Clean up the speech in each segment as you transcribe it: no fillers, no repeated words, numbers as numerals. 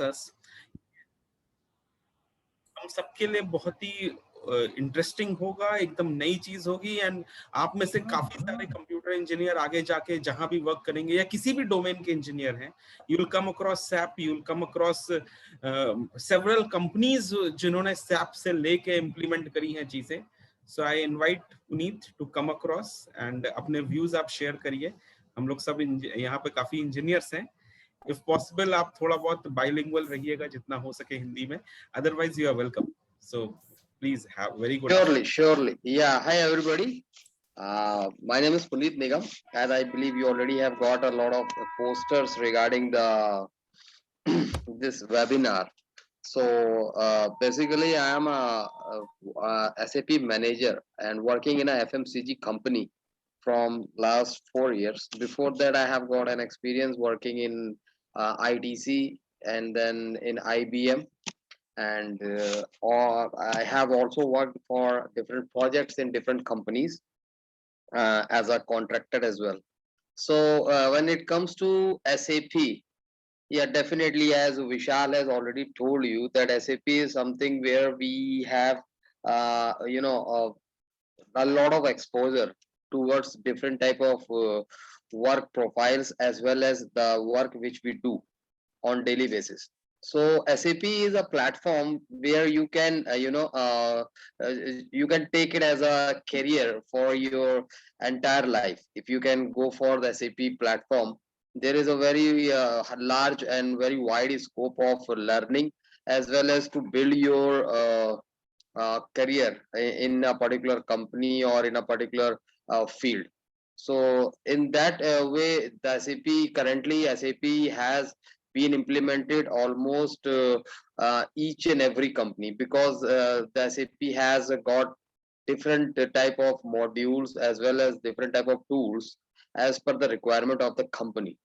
हम सबके लिए बहुत ही इंटरेस्टिंग होगा, एकदम नई चीज होगी। एंड आप में से काफी सारे कंप्यूटर इंजीनियर आगे जाके जहां भी वर्क करेंगे या किसी भी डोमेन के इंजीनियर हैं, you will come across SAP, you will come across several companies जिन्होंने सैप से लेके इम्प्लीमेंट करी हैं चीजें। So I invite Puneet to come across and अपने व्यूज आप शेयर करिए। हम लोग सब यहाँ पे काफी इंजीनियर्स हैं। इफ पॉसिबल आप थोड़ा बहुत बाइलिंगुअल रहिएगा जितना हो सके हिंदी में, otherwise you are welcome. So please have very good Surely. Yeah. Hi, everybody. My name is Puneet Nigam, and I believe you already have got a lot of posters regarding the this webinar. So basically, I am a SAP manager and working in a FMCG company from last 4 years. Before that, I have got an experience working in ITC and then in IBM, and or I have also worked for different projects in different companies as a contractor as well. So when it comes to SAP, yeah, definitely, as Vishal has already told you, that SAP is something where we have a lot of exposure towards different type of work profiles as well as the work which we do on daily basis. So SAP is a platform where you can you can take it as a career for your entire life. If you can go for the SAP platform, there is a very large and very wide scope of learning as well as to build your career in a particular company or in a particular field. So in that way, the SAP has been implemented almost each and every company, because the SAP has got different type of modules as well as different type of tools as per the requirement of the company.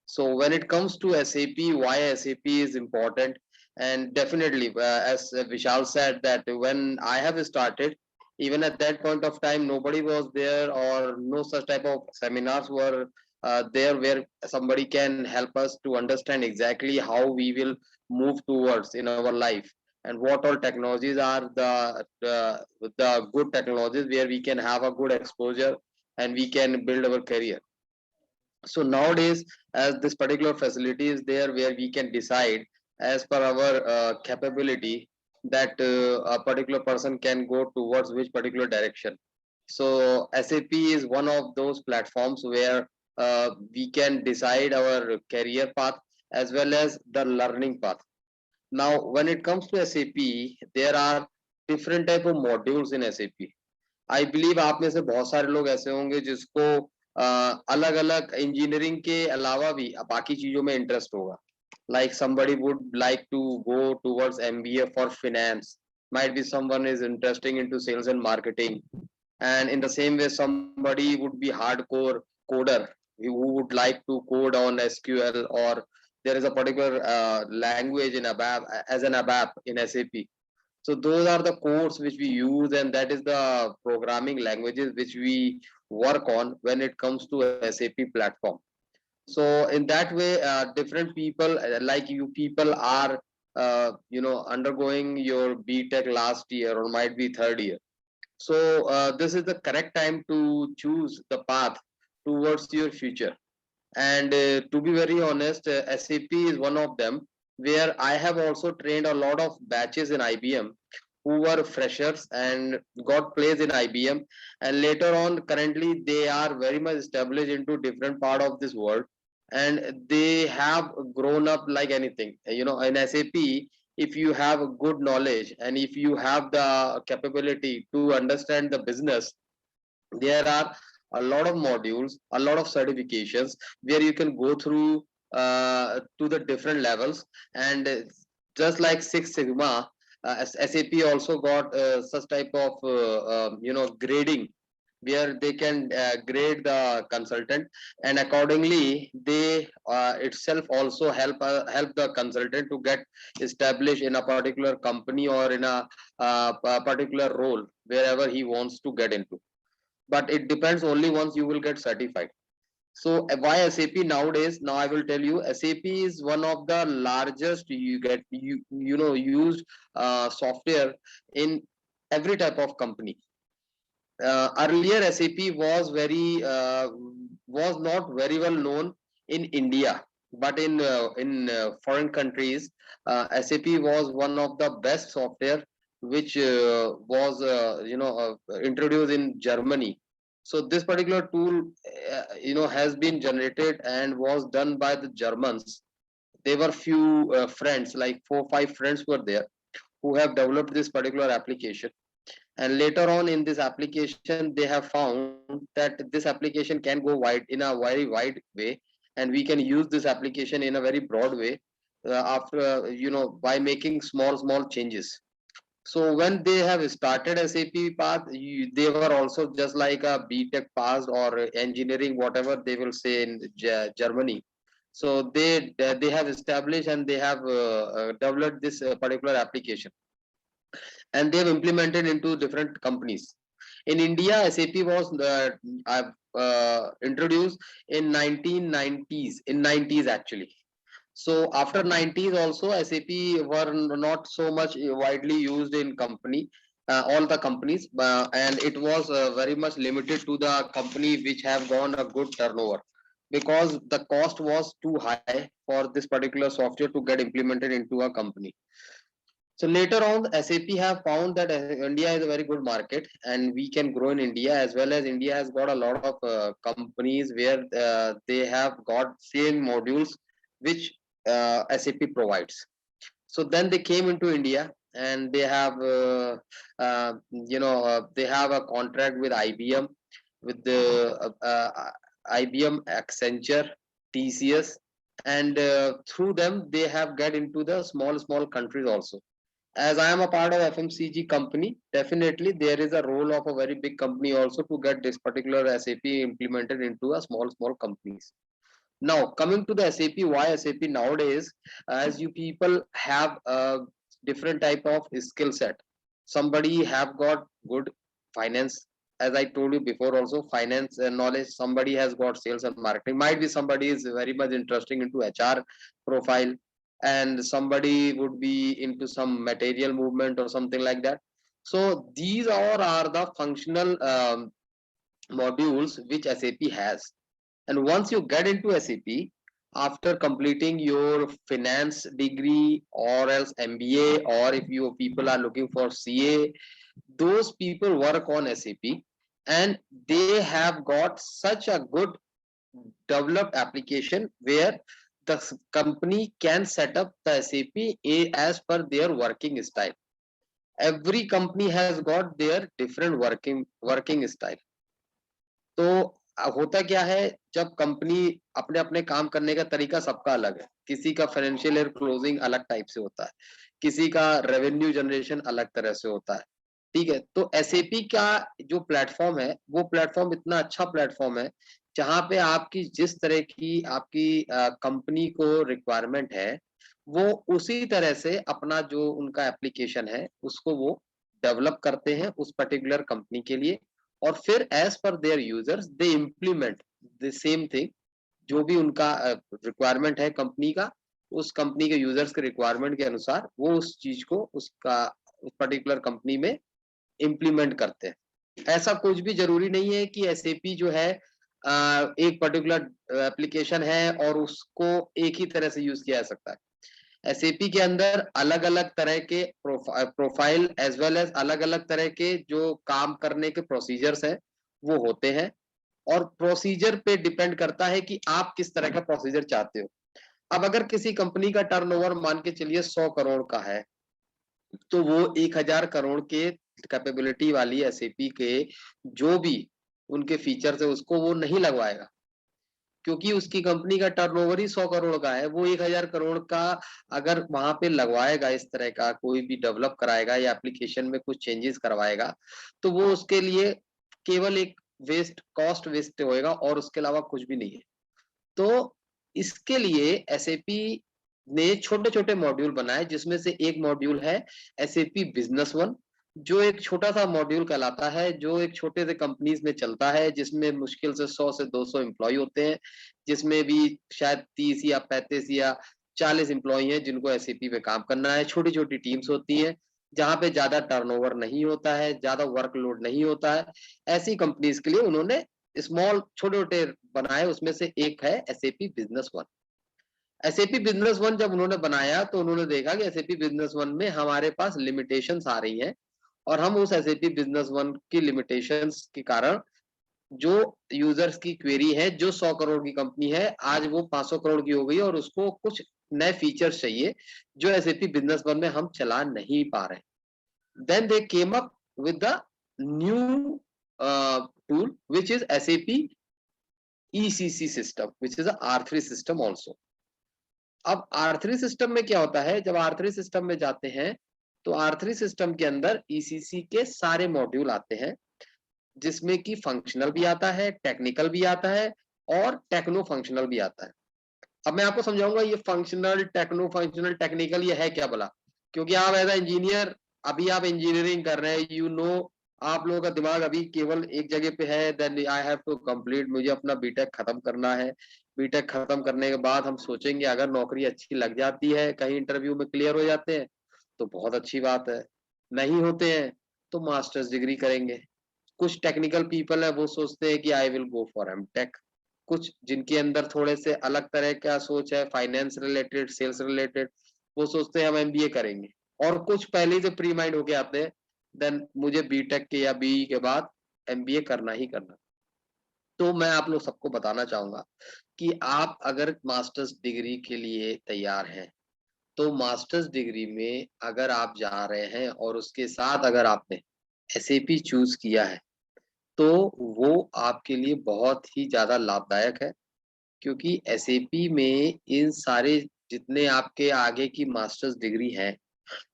So when it comes to SAP, why SAP is important, and definitely, as Vishal said, that when I have started, even at that point of time, nobody was there or no such type of seminars were there where somebody can help us to understand exactly how we will move towards in our life, and what all technologies are the good technologies where we can have a good exposure and we can build our career. So nowadays, as this particular facility is there where we can decide as per our capability that a particular person can go towards which particular direction. So SAP is one of those platforms where we can decide our career path as well as the learning path. Now when it comes to SAP, there are different type of modules in SAP. I believe आप में से बहुत सारे लोग ऐसे होंगे जिसको अलग अलग इंजीनियरिंग के अलावा भी बाकी चीजों में इंटरेस्ट होगा. Like somebody would like to go towards MBA for finance, might be someone is interesting into sales and marketing, and in the same way somebody would be hardcore coder who would like to code on SQL, or there is a particular language in ABAP as an ABAP in SAP. So those are the codes which we use, and that is the programming languages which we work on when it comes to SAP platform. So in that way, different people like you people are undergoing your BTech last year or might be third year. So this is the correct time to choose the path towards your future. And to be very honest, SAP is one of them where I have also trained a lot of batches in IBM who were freshers and got placed in IBM, and later on currently they are very much established into different part of this world, and they have grown up like anything. In SAP, if you have good knowledge and if you have the capability to understand the business, there are a lot of modules, a lot of certifications where you can go through to the different levels. And just like Six Sigma, SAP also got such type of grading where they can grade the consultant, and accordingly they itself also help the consultant to get established in a particular company or in a particular role wherever he wants to get into. But it depends only once you will get certified. So why SAP nowadays? Now I will tell you, SAP is one of the largest used software in every type of company. Earlier SAP was not very well known in India, but in foreign countries, SAP was one of the best software which was introduced in Germany. So this particular tool has been generated and was done by the Germans. There were few friends, like 4 5 friends were there, who have developed this particular application. And later on in this application, they have found that this application can go wide in a very wide way, and we can use this application in a very broad way, after by making small changes. So when they have started SAP path, they were also just like a BTech passed or engineering, whatever they will say in Germany. So they have established and they have developed this particular application, and they've implemented into different companies. In India, SAP was introduced in 1990s, in 90s actually. So after 90s also, SAP were not so much widely used in all the companies, and it was very much limited to the company which have gone a good turnover, because the cost was too high for this particular software to get implemented into a company. So later on, SAP have found that India is a very good market and we can grow in India, as well as India has got a lot of companies where they have got same modules which SAP provides. So then they came into India, and they have they have a contract with IBM, with the IBM, Accenture, TCS, and through them they have get into the small countries also. As I am a part of FMCG company, definitely there is a role of a very big company also to get this particular SAP implemented into a small companies. Now coming to the SAP, why SAP nowadays? As you people have a different type of skill set. Somebody have got good finance, as I told you before also, finance and knowledge. Somebody has got sales and marketing. Might be somebody is very much interesting into HR profile, and somebody would be into some material movement or something like that. So these are the functional modules which SAP has. And once you get into SAP, after completing your finance degree or else MBA, or if you people are looking for CA, those people work on SAP, and they have got such a good developed application where the company can set up the SAP as per their working style. Every company has got their different working style. तो होता क्या है, जब company अपने अपने काम करने का तरीका सबका अलग है, किसी का फाइनेंशियल ईयर क्लोजिंग अलग टाइप से होता है, किसी का रेवेन्यू जनरेशन अलग तरह से होता है, ठीक है। तो एसएपी का जो प्लेटफॉर्म है, वो प्लेटफॉर्म इतना अच्छा प्लेटफॉर्म है जहां पे आपकी जिस तरह की आपकी कंपनी को रिक्वायरमेंट है, वो उसी तरह से अपना जो उनका एप्लीकेशन है उसको वो डेवलप करते हैं उस पर्टिकुलर कंपनी के लिए, और फिर as per their users they implement the same thing. जो भी उनका रिक्वायरमेंट है कंपनी का, उस कंपनी के यूजर्स के रिक्वायरमेंट के अनुसार वो उस चीज को उसका उस पर्टिकुलर कंपनी में इम्प्लीमेंट करते हैं। ऐसा कुछ भी जरूरी नहीं है कि एसएपी जो है एक पर्टिकुलर एप्लीकेशन है और उसको एक ही तरह से यूज किया जा सकता है। एसएपी के अंदर अलग अलग तरह के प्रोफाइल एज वेल एज अलग अलग तरह के जो काम करने के प्रोसीजर्स हैं वो होते हैं, और प्रोसीजर पे डिपेंड करता है कि आप किस तरह का प्रोसीजर चाहते हो। अब अगर किसी कंपनी का टर्नओवर मान के चलिए 100 करोड़ का है, तो वो 1000 करोड़ के कैपेबिलिटी वाली एसएपी के जो भी उनके फीचर्स है उसको वो नहीं लगवाएगा, क्योंकि उसकी कंपनी का टर्नओवर ही 100 करोड़ का है। वो 1000 करोड़ का अगर वहां पे लगवाएगा, इस तरह का कोई भी डेवलप कराएगा या एप्लीकेशन में कुछ चेंजेस करवाएगा, तो वो उसके लिए केवल एक कॉस्ट वेस्ट होएगा और उसके अलावा कुछ भी नहीं है। तो इसके लिए एसएपी ने छोटे छोटे मॉड्यूल बनाए, जिसमें से एक मॉड्यूल है एसएपी बिजनेस वन, जो एक छोटा सा मॉड्यूल कहलाता है, जो एक छोटे से कंपनीज में चलता है, जिसमें मुश्किल से 100 से 200 एम्प्लॉय होते हैं, जिसमें भी शायद 30 या 35 या 40 एम्प्लॉय हैं जिनको एसएपी पे काम करना है। छोटी छोटी टीम्स होती हैं जहाँ पे ज्यादा टर्नओवर नहीं होता है, ज्यादा वर्कलोड नहीं होता है। ऐसी कंपनीज के लिए उन्होंने स्मॉल छोटे छोटे बनाए, उसमें से एक है SAP business one. SAP business one जब उन्होंने बनाया तो उन्होंने देखा कि एसएपी बिजनेस वन में हमारे पास लिमिटेशंस आ रही हैं, और हम उस एसएपी बिजनेस वन की लिमिटेशंस के कारण जो यूजर्स की क्वेरी है, जो 100 करोड़ की कंपनी है आज वो 500 करोड़ की हो गई और उसको कुछ नए फीचर्स चाहिए जो एसएपी बिजनेस वन में हम चला नहीं पा रहे। Then they came up with the new tool which is SAP ECC system, which is R3 system also. अब R3 सिस्टम में क्या होता है, जब R3 सिस्टम में जाते हैं तो R3 सिस्टम के अंदर ईसीसी के सारे मॉड्यूल आते हैं, जिसमें कि फंक्शनल भी आता है, टेक्निकल भी आता है और टेक्नो फंक्शनल भी आता है। अब मैं आपको समझाऊंगा ये फंक्शनल, टेक्नो फंक्शनल, टेक्निकल ये है क्या भला, क्योंकि आप एज इंजीनियर, अभी आप इंजीनियरिंग कर रहे हैं, आप लोगों का दिमाग अभी केवल एक जगह पे है, then I have to complete, मुझे अपना बीटेक खत्म करना है। बीटेक खत्म करने के बाद हम सोचेंगे अगर नौकरी अच्छी लग जाती है, कहीं इंटरव्यू में क्लियर हो जाते हैं तो बहुत अच्छी बात है, नहीं होते हैं तो मास्टर्स डिग्री करेंगे। कुछ टेक्निकल पीपल है वो सोचते हैं कि I will go for MTech. कुछ जिनके अंदर थोड़े से अलग तरह का सोच है, फाइनेंस रिलेटेड, सेल्स रिलेटेड, वो सोचते हैं हम एमबीए करेंगे। और कुछ पहले से प्री माइंड होके आते हैं, देन मुझे बीटेक के या बीई के बाद एमबीए करना ही करना। तो मैं आप लोग सबको बताना चाहूंगा कि आप अगर मास्टर्स डिग्री के लिए तैयार हैं तो मास्टर्स डिग्री में अगर आप जा रहे हैं और उसके साथ अगर आपने एसएपी चूज किया है तो वो आपके लिए बहुत ही ज़्यादा लाभदायक है, क्योंकि एसएपी में इन सारे जितने आपके आगे की मास्टर्स डिग्री है,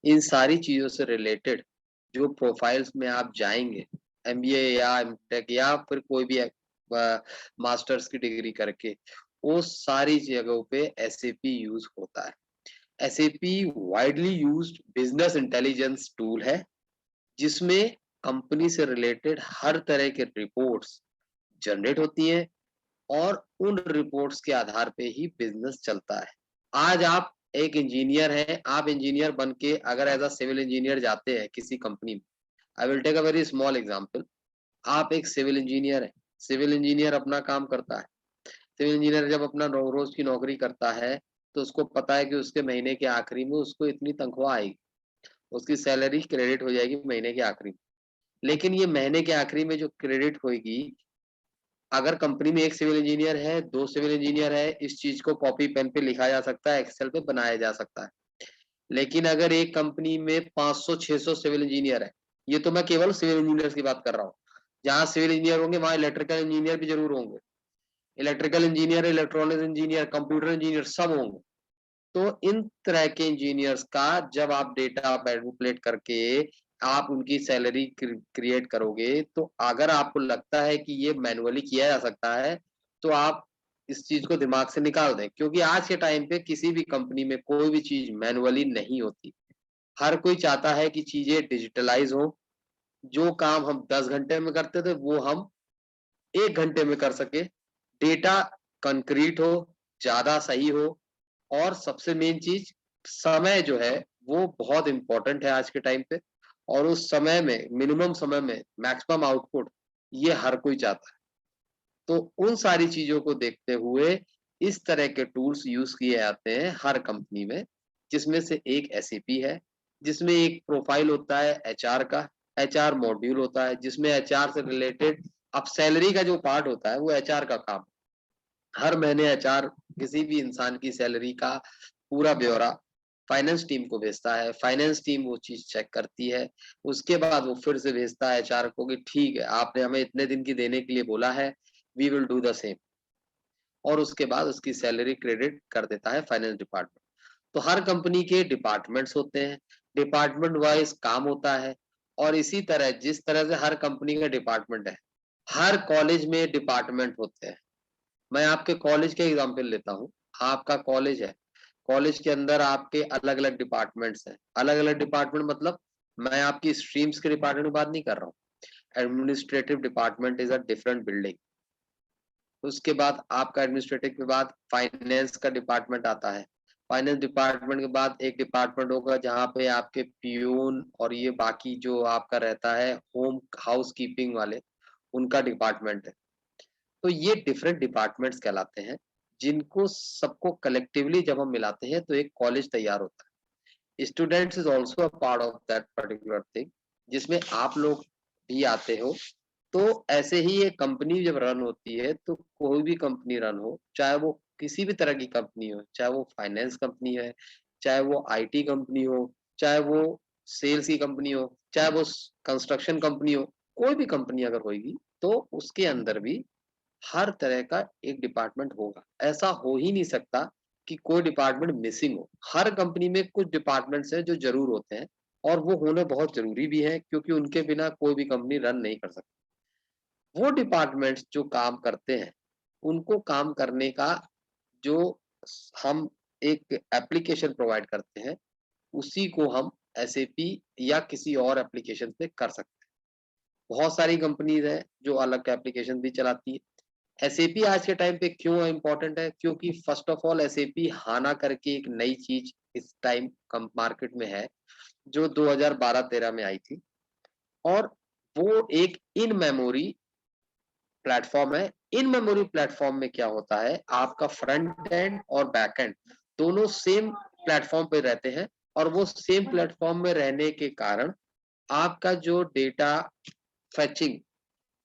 इन सारी चीज़ों से रिलेटेड जो प्रोफाइल्स में आप जाएँगे, एमबीए या एमटेक या फिर कोई भी मास्टर्स की डिग्री करके, वो सारी जगहों पे एसएपी यूज़ होता है। SAP widely used business intelligence tool है, जिसमें कंपनी से रिलेटेड हर तरह के रिपोर्ट्स जनरेट होती हैं और उन रिपोर्ट्स के आधार पे ही बिजनेस चलता है। आज आप एक इंजीनियर हैं, आप इंजीनियर बन के अगर एज अ सिविल इंजीनियर जाते हैं किसी कंपनी में, I will take a very small example. आप एक सिविल इंजीनियर हैं, सिविल इंजीनियर अपना काम करता है। सिविल इंजीनियर जब अपना रोज की नौकरी करता है तो उसको पता है कि उसके महीने के आखिरी में उसको इतनी तनख्वाह आएगी, उसकी सैलरी क्रेडिट हो जाएगी महीने के आखिरी में। लेकिन ये महीने के आखिरी में जो क्रेडिट होगी, अगर कंपनी में एक सिविल इंजीनियर है, 2 सिविल इंजीनियर है, इस चीज़ को कॉपी पेन पे लिखा जा सकता है, एक्सेल पे बनाया जा सकता है। लेकिन अगर एक कंपनी में 500-600 सिविल इंजीनियर है, ये तो मैं केवल सिविल इंजीनियर्स की बात कर रहा हूँ। जहाँ सिविल इंजीनियर होंगे वहाँ इलेक्ट्रिकल इंजीनियर भी ज़रूर होंगे। Electrical engineer, electronics engineer, computer engineer सब होंगे। तो इन तरह के इंजीनियर्स का जब आप डेटा मैनिपुलेट करके आप उनकी सैलरी क्रिएट करोगे, तो अगर आपको लगता है कि ये मैनुअली किया जा सकता है तो आप इस चीज को दिमाग से निकाल दें, क्योंकि आज के टाइम पे किसी भी कंपनी में कोई भी चीज मैनुअली नहीं होती। हर कोई चाहता है कि चीजें डिजिटलाइज हो, जो काम हम 10 घंटे में करते थे वो हम 1 घंटे में कर सके, डेटा कंक्रीट हो, ज्यादा सही हो, और सबसे मेन चीज समय जो है वो बहुत इंपॉर्टेंट है आज के टाइम पे। और उस समय में मिनिमम समय में मैक्सिमम आउटपुट ये हर कोई चाहता है। तो उन सारी चीजों को देखते हुए इस तरह के टूल्स यूज किए जाते हैं हर कंपनी में, जिसमें से एक एसएपी है, जिसमें एक प्रोफाइल होता है एचआर का, एचआर मॉड्यूल होता है जिसमें एचआर से रिलेटेड, अब सैलरी का जो पार्ट होता है वो एचआर का काम। हर महीने एचआर किसी भी इंसान की सैलरी का पूरा ब्यौरा फाइनेंस टीम को भेजता है, फाइनेंस टीम वो चीज चेक करती है, उसके बाद वो फिर से भेजता है एचआर को कि ठीक है आपने हमें इतने दिन की देने के लिए बोला है, we will do the same, और उसके बाद उसकी सैलरी क्रेडिट कर देता है फाइनेंस डिपार्टमेंट। तो हर कंपनी के डिपार्टमेंट्स होते हैं, डिपार्टमेंट वाइज काम होता है। और इसी तरह जिस तरह से हर कंपनी का डिपार्टमेंट है, हर कॉलेज में डिपार्टमेंट होते हैं। मैं आपके कॉलेज का एग्जांपल लेता हूँ। आपका कॉलेज है, कॉलेज के अंदर आपके अलग अलग डिपार्टमेंट्स हैं, अलग अलग डिपार्टमेंट मतलब मैं आपकी स्ट्रीम्स के डिपार्टमेंट की बात नहीं कर रहा हूँ। Administrative department is a different building. उसके बाद आपका एडमिनिस्ट्रेटिव के बाद फाइनेंस का डिपार्टमेंट आता है। फाइनेंस डिपार्टमेंट के बाद एक डिपार्टमेंट होगा जहाँ पे आपके प्यून और ये बाकी जो आपका रहता है होम हाउस कीपिंग वाले, उनका डिपार्टमेंट है। तो ये डिफरेंट डिपार्टमेंट्स कहलाते हैं, जिनको सबको कलेक्टिवली जब हम मिलाते हैं तो एक कॉलेज तैयार होता है। Students is also a part of that particular thing, जिसमें आप लोग भी आते हो। तो ऐसे ही एक कंपनी जब रन होती है, तो कोई भी कंपनी रन हो, चाहे वो किसी भी तरह की कंपनी हो, चाहे वो फाइनेंस कंपनी है, चाहे वो आईटी कंपनी हो, चाहे वो सेल्स की कंपनी हो, चाहे वो कंस्ट्रक्शन कंपनी हो, कोई भी कंपनी अगर होगी, तो उसके अंदर भी हर तरह का एक डिपार्टमेंट होगा। ऐसा हो ही नहीं सकता कि कोई डिपार्टमेंट मिसिंग हो। हर कंपनी में कुछ डिपार्टमेंट्स हैं जो ज़रूर होते हैं, और वो होने बहुत ज़रूरी भी है, क्योंकि उनके बिना कोई भी कंपनी रन नहीं कर सकती। वो डिपार्टमेंट्स जो काम करते हैं, उनको काम करने का जो हम एक एप्लीकेशन प्रोवाइड करते हैं, उसी को हम एसएपी या किसी और एप्लीकेशन पे कर सकते हैं। बहुत सारी कंपनीज़ हैं जो अलग एप्लीकेशन भी चलाती हैं। एसएपी आज के टाइम पे क्यों इम्पोर्टेंट है? क्योंकि फर्स्ट ऑफ ऑल एसएपी हाना करके एक नई चीज़ इस टाइम कम मार्केट में है, जो 2012-13 में आई थी, और वो एक इन मेमोरी प्लेटफ़ॉर्म है। इन मेमोरी प्लेटफ़ॉर्म में क्या होता है, आपका फ्रंट एंड और बैक एंड दोनों सेम प्लेटफ़ॉर्म पे रहते हैं, और वो सेम प्लेटफ़ॉर्म में रहने के कारण आपका जो डेटा फेचिंग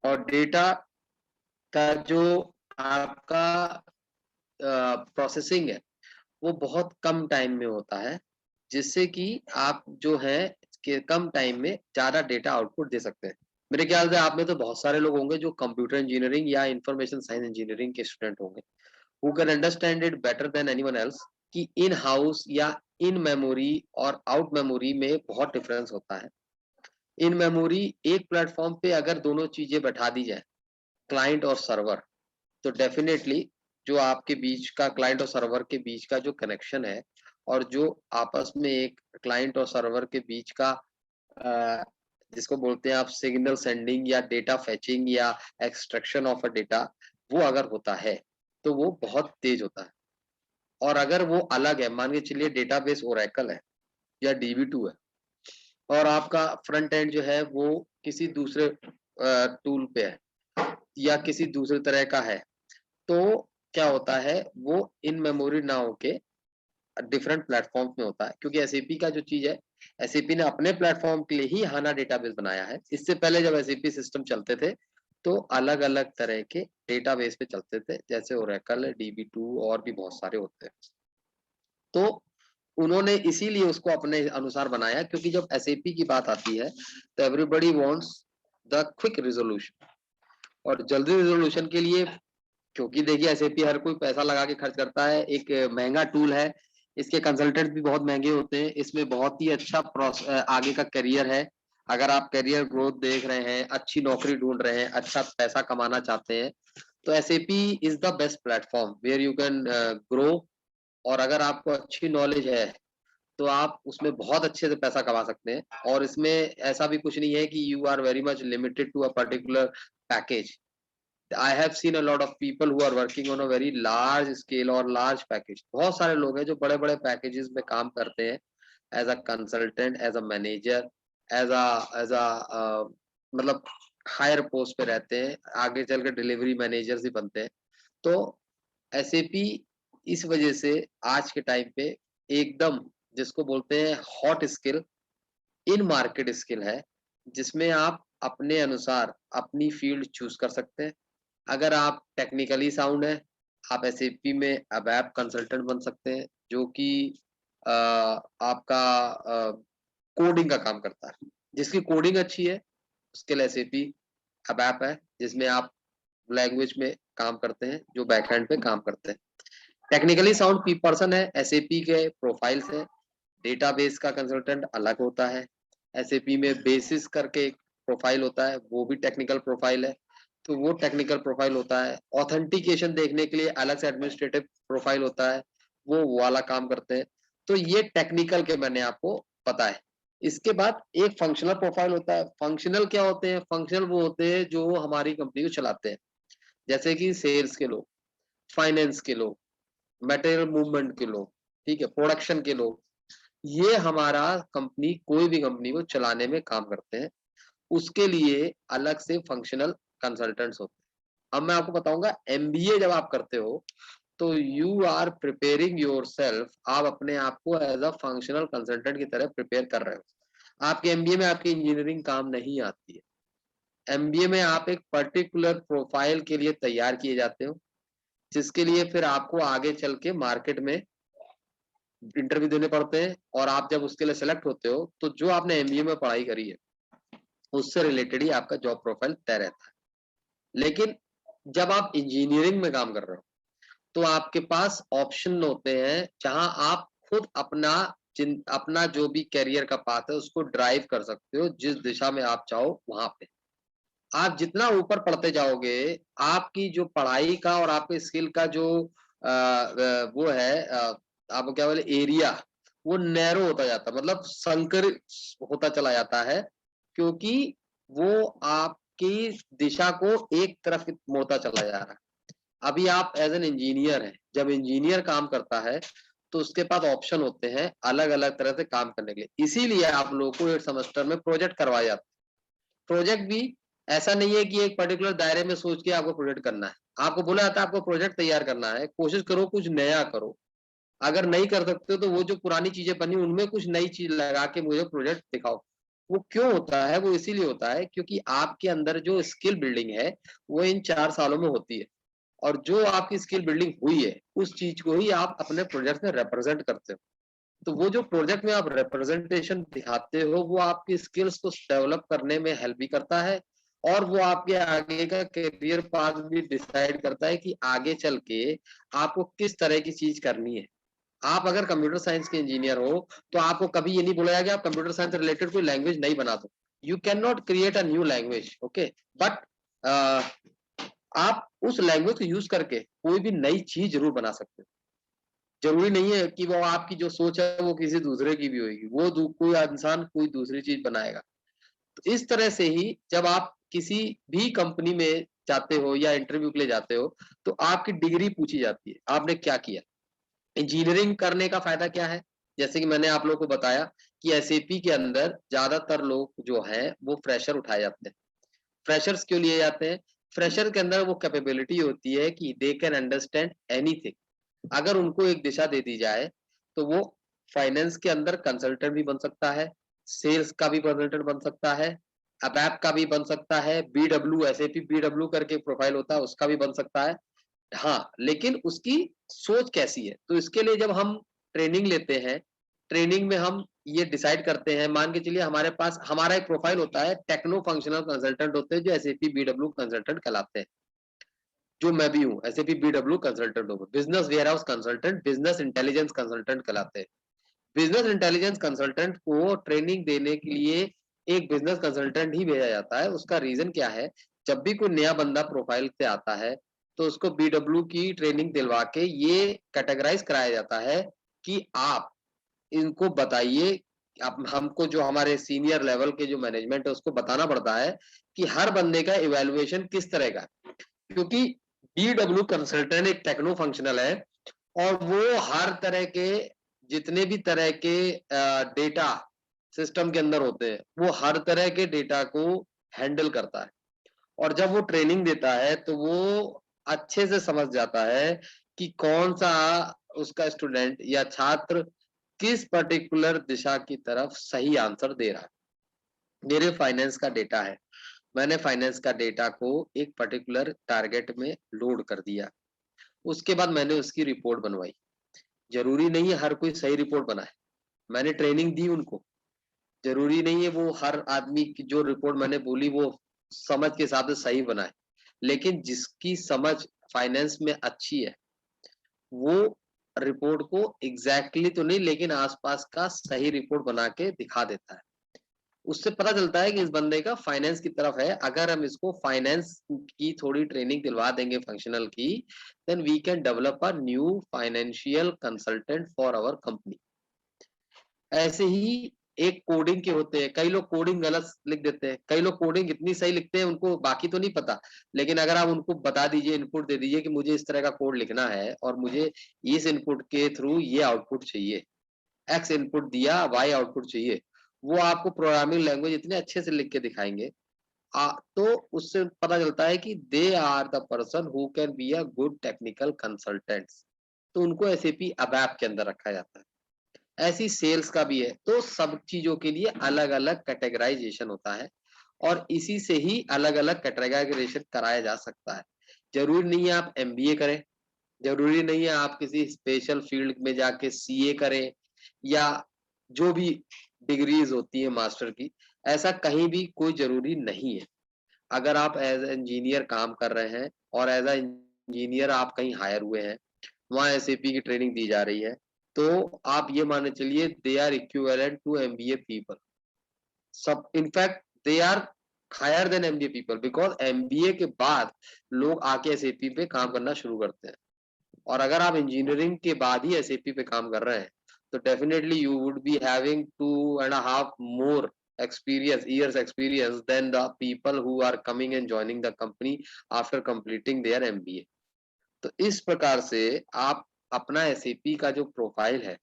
और डेटा का जो आपका प्रोसेसिंग है, वो बहुत कम टाइम में होता है, जिससे कि आप जो है कि कम टाइम में ज़्यादा डेटा आउटपुट दे सकते हैं। मेरे ख्याल से आप में तो बहुत सारे लोग होंगे जो कंप्यूटर इंजीनियरिंग या इंफॉर्मेशन साइंस इंजीनियरिंग के स्टूडेंट होंगे, हू can understand it better than anyone else कि इन हाउस या इन मेमोरी और आउट मेमोरी में बहुत डिफरेंस होता है। इन मेमोरी एक प्लेटफ़ॉर्म पे अगर दोनों चीज़ें बैठा दी जाए, क्लाइंट और सर्वर, तो डेफिनेटली जो आपके बीच का क्लाइंट और सर्वर के बीच का जो कनेक्शन है, और जो आपस में एक क्लाइंट और सर्वर के बीच का अ, जिसको बोलते हैं आप सिग्नल सेंडिंग या डेटा फेचिंग या एक्सट्रैक्शन ऑफ अ डेटा, वो अगर होता है, तो वो बहुत तेज़ होता है। और अगर वो अलग है, मान के चलिए डेटाबेस ओरेकल है या डीबी2 है, और आपका फ्रंट एंड जो है वो किसी दूसरे टूल पे है या किसी दूसरे तरह का है, तो क्या होता है, वो इन मेमोरी ना होके डिफरेंट प्लेटफ़ॉर्म्स में होता है, क्योंकि एसएपी का जो चीज़ है, एसएपी ने अपने प्लेटफ़ॉर्म के लिए ही हाना डेटाबेस बनाया है। इससे पहले जब एसएपी सिस्टम चलते थे, तो अलग-अलग तरह के डेटाबेस पे चलते थे, जैसे ओरेकल, डीबी2 और भी बहुत सारे होते हैं। तो उन्होंने इसीलिए उसको अपने अनुसार बनाया, क्योंकि जब एसएपी की बात आती है, तो everybody wants the quick resolution, और जल्दी रिज़ॉल्यूशन के लिए, क्योंकि देखिए एसएपी हर कोई पैसा लगा के खर्च करता है, एक महँगा टूल है, इसके कंसल्टेंट भी बहुत महँगे होते हैं, इसमें बहुत ही अच्छा आगे का करियर है। अगर आप करियर ग्रोथ देख रहे हैं, अच्छी नौकरी ढूँढ रहे हैं, अच्छा पैसा कमाना चाहते हैं, तो SAP is the best platform where you can grow. और अगर आपको अच्छी नॉलेज है, तो आप उसमें बहुत अच्छे से पैसा कमा सकते हैं, और इसमें ऐसा भी कुछ नहीं है कि you are very much limited to a particular package. I have seen a lot of people who are working on a very large scale और large package। बहुत सारे लोग हैं जो बड़े-बड़े पैकेजेस में काम करते हैं, as a consultant, as a manager, as a मतलब हायर पोस्ट पे रहते हैं, आगे चल के डिलीवरी मैनेजर्स भी बनते हैं। तो एसएपी इस वजह से आज के टाइम पे एकदम, जिसको बोलते हैं हॉट स्किल, इन मार्केट स्किल है, जिसमें आप अपने अनुसार अपनी फील्ड चूज़ कर सकते हैं। अगर आप टेक्निकली साउंड हैं, आप एसएपी में अबैप कंसल्टेंट बन सकते हैं, जो कि आपका कोडिंग का काम करता है। जिसकी कोडिंग अच्छी है, उसके लिए एसएपी अबैप है, जिसमें आप लैंग्वेज में काम करते हैं, जो बैकएंड पे काम करते हैं। टेक्निकली साउंड पी पर्सन है, एसएपी के प्रोफाइल्स हैं, डेटाबेस का कंसल्टेंट अलग होता है, एसएपी में बेसिस करके एक प्रोफाइल होता है, वो भी टेक्निकल प्रोफाइल है, तो वो टेक्निकल प्रोफाइल होता है। ऑथेंटिकेशन देखने के लिए अलग से एडमिनिस्ट्रेटिव प्रोफाइल होता है, वो वाला काम करते हैं। तो ये टेक्निकल के मैंने आपको बताए। इसके बाद एक फंक्शनल प्रोफाइल होता है। फंक्शनल क्या होते हैं? फंक्शनल वो होते हैं जो हमारी कंपनी को चलाते हैं, जैसे कि सेल्स के लोग, फाइनेंस के लोग, मटेरियल मूवमेंट के लोग, ठीक है, प्रोडक्शन के लोग। ये हमारा कंपनी, कोई भी कंपनी को चलाने में काम करते हैं। उसके लिए अलग से फंक्शनल कंसल्टेंट्स होते हैं। अब मैं आपको बताऊंगा, एमबीए जब आप करते हो तो यू आर प्रिपेयरिंग योरसेल्फ, आप अपने आप को एज अ फंक्शनल कंसल्टेंट की तरह प्रिपेयर कर रहे हो। आपके एमबीए में आपकी इंजीनियरिंग काम नहीं आती है। एमबीए में आप एक पर्टिकुलर प्रोफाइल के लिए तैयार किए जाते हो, जिसके लिए फिर आपको आगे चल के मार्केट में इंटरव्यू देने पड़ते हैं, और आप जब उसके लिए सेलेक्ट होते हो तो जो आपने एमबीए में पढ़ाई करी है उससे रिलेटेड ही आपका जॉब प्रोफाइल तय रहता है। लेकिन जब आप इंजीनियरिंग में काम कर रहे हो तो आपके पास ऑप्शन होते हैं, जहां आप खुद अपना जो भी करियर का पाथ है उसको ड्राइव कर सकते हो, जिस दिशा में आप चाहो वहां पे। आप जितना ऊपर पढ़ते जाओगे, आपकी जो पढ़ाई का और आपके स्किल का जो वो है, आप क्या बोले, एरिया, वो नैरो होता जाता है, मतलब संकर होता चला जाता है, क्योंकि वो आपकी दिशा को एक तरफ मोड़ता चला जा रहा है। अभी आप एज एन इंजीनियर हैं, जब इंजीनियर काम करता है तो उसके पास ऑप्शन होते हैं अलग अलग तरह से काम करने के लिए। इसीलिए आप लोगों को 8 सेमेस्टर में प्रोजेक्ट करवाए जाते हैं। प्रोजेक्ट भी ऐसा नहीं है कि एक पर्टिकुलर दायरे में सोच के आपको प्रोजेक्ट करना है। आपको बोला जाता है आपको प्रोजेक्ट तैयार करना है, कोशिश करो कुछ नया करो। अगर नहीं कर सकते हो तो वो जो पुरानी चीजें बनी उनमें कुछ नई चीज लगा के मुझे प्रोजेक्ट दिखाओ। वो क्यों होता है? वो इसीलिए होता है क्योंकि आपके अंदर जो स्किल बिल्डिंग है वो इन 4 सालों में होती है, और जो आपकी स्किल बिल्डिंग हुई है उस चीज को ही आप अपने प्रोजेक्ट में रिप्रेजेंट करते हो। तो वो जो प्रोजेक्ट में आप रिप्रेजेंटेशन दिखाते हो वो आपकी स्किल्स को डेवलप करने में हेल्प भी करता है, और वो आपके आगे का करियर पाथ भी डिसाइड करता है कि आगे चल के आपको किस तरह की चीज करनी है। आप अगर कंप्यूटर साइंस के इंजीनियर हो तो आपको कभी ये नहीं बोला जाएगा आप कंप्यूटर साइंस से रिलेटेड कोई लैंग्वेज नहीं बना दो। You can not create a new language, okay, but आप उस लैंग्वेज को यूज करके कोई भी नई चीज जरूर बना सकते हो। जरूरी नहीं है कि वो आपकी जो सोच है वो किसी दूसरे की भी होगी, वो कोई इंसान कोई दूसरी चीज बनाएगा। तो इस तरह से ही जब आप किसी भी कंपनी में जाते हो या इंटरव्यू के लिए जाते हो तो आपकी डिग्री पूछी जाती है, आपने क्या किया। इंजीनियरिंग करने का फायदा क्या है? जैसे कि मैंने आप लोगों को बताया कि एसएपी के अंदर ज्यादातर लोग जो हैं वो फ्रेशर उठाए जाते हैं। फ्रेशर्स क्यों लिए जाते हैं? फ्रेशर के अंदर वो कैपेबिलिटी होती है कि दे कैन अंडरस्टैंड एनीथिंग। अगर उनको एक दिशा दे दी जाए तो वो फाइनेंस के अंदर कंसल्टेंट भी बन सकता है, सेल्स का भी कंसल्टेंट बन सकता है, अबैप का भी बन सकता है, बीडब्ल्यू, एसएपी बीडब्ल्यू करके प्रोफाइल होता है उसका भी बन सकता है। हाँ, लेकिन उसकी सोच कैसी है? तो इसके लिए जब हम ट्रेनिंग लेते हैं, ट्रेनिंग में हम ये डिसाइड करते हैं, मान के चलिए हमारे पास हमारा एक प्रोफाइल होता है, टेक्नो फंक्शनल कंसल्टेंट होते हैं जो एसएपी बीडब्ल्यू कंसल्टेंट कहलाते हैं, जो मैं भी हूँ, एसएपी बीडब्ल्यू कंसल्टेंट हूँ। Business warehouse consultant, business intelligence consultant कहलाते हैं। बिजनेस इंटेलिजेंस कंसल्टेंट को ट्रेनिंग देने के लिए एक बिजनेस कंसल्टेंट ही भेजा जाता है। उसका रीजन क्या है? जब भी कोई नया बंदा प्रोफाइल से आता है तो उसको बीडब्ल्यू की ट्रेनिंग दिलवा के ये कैटेगराइज कराया जाता है कि आप इनको बताइए। आप हमको जो हमारे सीनियर लेवल के जो मैनेजमेंट है उसको बताना पड़ता है कि हर बंदे का इवेल्युएशन किस तरह का है, क्योंकि बीडब्ल्यू कंसल्टेंट एक टेक्नो फंक्शनल है और वो हर तरह के जितने भी तरह के डेटा सिस्टम के अंदर होते हैं वो हर तरह के डेटा को हैंडल करता है। और जब वो ट्रेनिंग देता है तो वो अच्छे से समझ जाता है कि कौन सा उसका स्टूडेंट या छात्र किस पर्टिकुलर दिशा की तरफ सही आंसर दे रहा है। मेरे फाइनेंस का डेटा है, मैंने फाइनेंस का डेटा को एक पर्टिकुलर टारगेट में लोड कर दिया, उसके बाद मैंने उसकी रिपोर्ट बनवाई। जरूरी नहीं है हर कोई सही रिपोर्ट बनाए, मैंने ट्रेनिंग दी उनको। जरूरी नहीं है वो हर आदमी की जो रिपोर्ट मैंने बोली वो समझ के हिसाब से सही बनाए, लेकिन जिसकी समझ फाइनेंस में अच्छी है वो रिपोर्ट को एग्जैक्टली तो नहीं लेकिन आसपास का सही रिपोर्ट बना के दिखा देता है। उससे पता चलता है कि इस बंदे का फाइनेंस की तरफ है। अगर हम इसको फाइनेंस की थोड़ी ट्रेनिंग दिलवा देंगे फंक्शनल की, then we can develop a new financial consultant for our company. ऐसे ही एक कोडिंग के होते हैं, कई लोग कोडिंग गलत लिख देते हैं, कई लोग कोडिंग इतनी सही लिखते हैं उनको बाकी तो नहीं पता, लेकिन अगर आप उनको बता दीजिए, इनपुट दे दीजिए कि मुझे इस तरह का कोड लिखना है और मुझे इस इनपुट के थ्रू ये आउटपुट चाहिए, एक्स इनपुट दिया, वाई आउटपुट चाहिए, वो आपको प्रोग्रामिंग लैंग्वेज इतने अच्छे से लिख के दिखाएंगे, तो उससे पता चलता है कि they are the person who can be a good technical consultants. तो उनको एसएपी अबैप के अंदर रखा जाता है। ऐसी सेल्स का भी है, तो सब चीजों के लिए अलग अलग कैटेगराइजेशन होता है और इसी से ही अलग अलग कैटेगराइजेशन कराया जा सकता है। जरूरी नहीं है आप एमबीए करें, जरूरी नहीं है आप किसी स्पेशल फील्ड में जाके सीए करें या जो भी डिग्रीज होती है मास्टर की, ऐसा कहीं भी कोई जरूरी नहीं है। अगर आप एज इंजीनियर काम कर रहे हैं और एज अ इंजीनियर आप कहीं हायर हुए हैं, वहाँ एसएपी की ट्रेनिंग दी जा रही है, तो आप ये माने चलिए they are equivalent to MBA people. सब in fact they are higher than MBA people, because MBA के बाद लोग आके एसएपी पे काम करना शुरू करते हैं। और अगर आप इंजीनियरिंग के बाद ही एसएपी पे काम कर रहे हैं, तो definitely you would be having 2.5 more years experience than the people who are coming and joining the company after completing their MBA। तो इस प्रकार से आप अपना एसएपी का जो प्रोफाइल है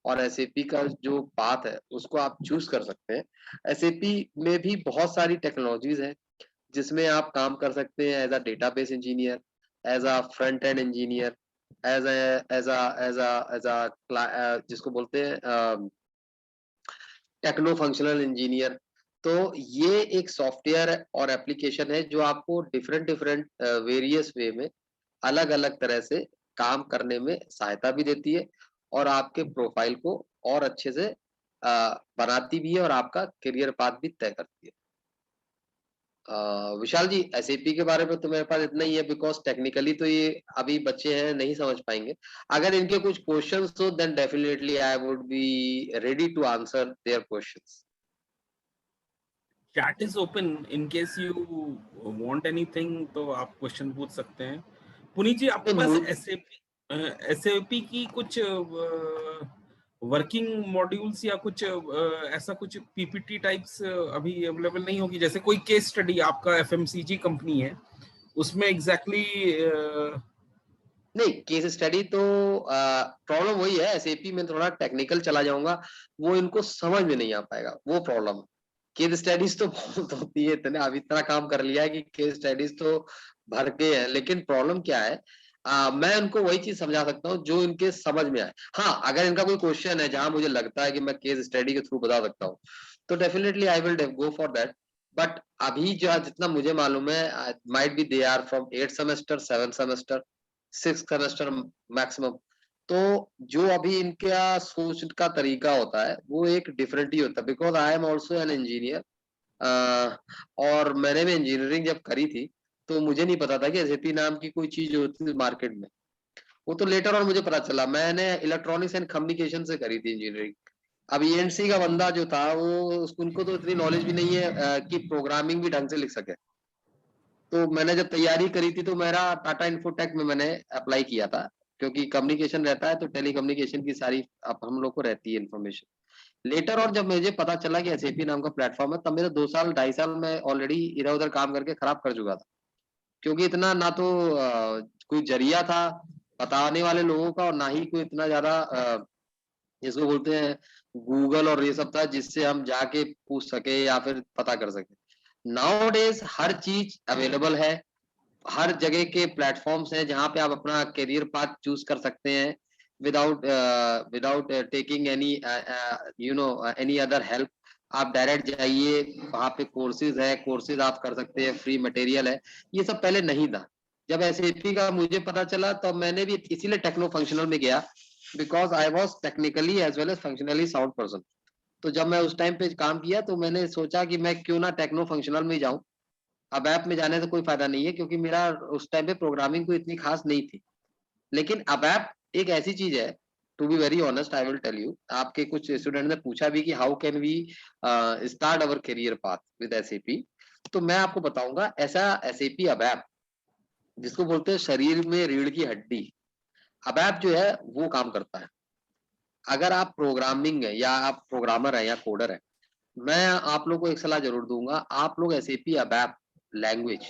और एसएपी का जो पाथ है उसको आप चूज कर सकते हैं। एसएपी में भी बहुत सारी टेक्नोलॉजीज हैं जिसमें आप काम कर सकते हैं as a database engineer, as a front end engineer, as a जिसको बोलते हैं टेक्नो फंक्शनल इंजीनियर। तो ये एक सॉफ्टवेयर और एप्लीकेशन है जो आपको डिफरेंट डिफरेंट वेरियस वे में अलग अलग तरह से काम करने में सहायता भी देती है और आपके प्रोफाइल को और अच्छे से बनाती भी है और आपका करियर पाथ भी तय करती है। विशाल जी, एसएपी के बारे में तो मेरे पास इतना ही है, बिकॉज टेक्निकली तो ये अभी बच्चे हैं नहीं समझ पाएंगे। अगर इनके कुछ क्वेश्चंस हो then definitely I would be ready to answer their questions. Chat is open, in case you want anything तो आप क्वेश्चन पूछ सकते हैं। पुनीत जी, आपके पास एसएपी की कुछ वर्किंग मॉड्यूल्स या कुछ ऐसा कुछ पीपीटी टाइप्स अभी अवेलेबल नहीं होगी? जैसे कोई केस स्टडी, आपका एफएमसीजी कंपनी है, उसमें एग्जैक्टली नहीं, केस स्टडी तो प्रॉब्लम वही है, एसएपी में थोड़ा टेक्निकल चला जाऊंगा, वो इनको समझ में नहीं आ पाएगा, वो प्रॉब्लम। केस स्टडीज तो बहुत होती है, इतने अभी इतना काम कर लिया है कि केस स्टडीज तो भर के है, लेकिन प्रॉब्लम क्या है, मैं उनको वही चीज समझा सकता हूँ जो इनके समझ में आए। हाँ, अगर इनका कोई क्वेश्चन है जहां मुझे लगता है कि मैं केस स्टडी के थ्रू बता सकता हूँ, तो definitely I will go for that. But अभी जो जितना मुझे मालूम है, might be they are from 8 semester, 7 semester, 6 semester maximum. तो जो अभी इनका सोच का तरीका होता है वो एक डिफरेंट ही होता है, because I am also an engineer. और मैंने भी इंजीनियरिंग जब करी थी तो मुझे नहीं पता था कि एसएपी नाम की कोई चीज होती है मार्केट में। वो तो लेटर और मुझे पता चला। मैंने इलेक्ट्रॉनिक्स एंड कम्युनिकेशन से करी थी इंजीनियरिंग। अब ईएनसी का बंदा जो था वो उनको तो इतनी नॉलेज भी नहीं है कि प्रोग्रामिंग भी ढंग से लिख सके। तो मैंने जब तैयारी करी थी तो मेरा टाटा इन्फोटेक में मैंने अप्लाई किया था, क्योंकि कम्युनिकेशन रहता है तो टेली कम्युनिकेशन की सारी अब हम लोग को रहती है इन्फॉर्मेशन। लेटर और जब मुझे पता चला कि एसएपी नाम का प्लेटफॉर्म है, तब मेरे 2 साल 2.5 साल में ऑलरेडी इधर उधर काम करके खराब कर चुका था, क्योंकि इतना ना तो कोई जरिया था बताने वाले लोगों का और ना ही कोई इतना ज्यादा जिसको बोलते हैं गूगल और ये सब था जिससे हम जाके पूछ सके या फिर पता कर सके। नाउ डेज हर चीज अवेलेबल है, हर जगह के प्लेटफॉर्म्स हैं जहां पे आप अपना करियर पाथ चूज कर सकते हैं without taking any any other help. आप डायरेक्ट जाइए, वहां पे कोर्सेज है, कोर्सेज आप कर सकते हैं, फ्री मटेरियल है। ये सब पहले नहीं था। जब एसएपी का मुझे पता चला तो मैंने भी इसीलिए टेक्नो फंक्शनल में गया, because I was technically as well as functionally sound person. तो जब मैं उस टाइम पे काम किया तो मैंने सोचा कि मैं क्यों ना टेक्नो फंक्शनल में जाऊं। अब ऐप में जाने से कोई फायदा नहीं है, क्योंकि मेरा उस टाइम पे प्रोग्रामिंग कोई इतनी खास नहीं थी। लेकिन अब ऐप एक ऐसी चीज है, to be very honest I will tell you, आपके कुछ स्टूडेंट ने पूछा भी कि how can we start our career path with SAP. तो मैं आपको बताऊंगा ऐसा एसएपी अब ऐप जिसको बोलते हैं शरीर में रीढ़ की हड्डी, अब ऐप जो है वो काम करता है। अगर आप प्रोग्रामिंग है या आप प्रोग्रामर है या कोडर है, मैं आप लोग को एक सलाह जरूर दूंगा, आप लोग एसएपी अबैप लैंग्वेज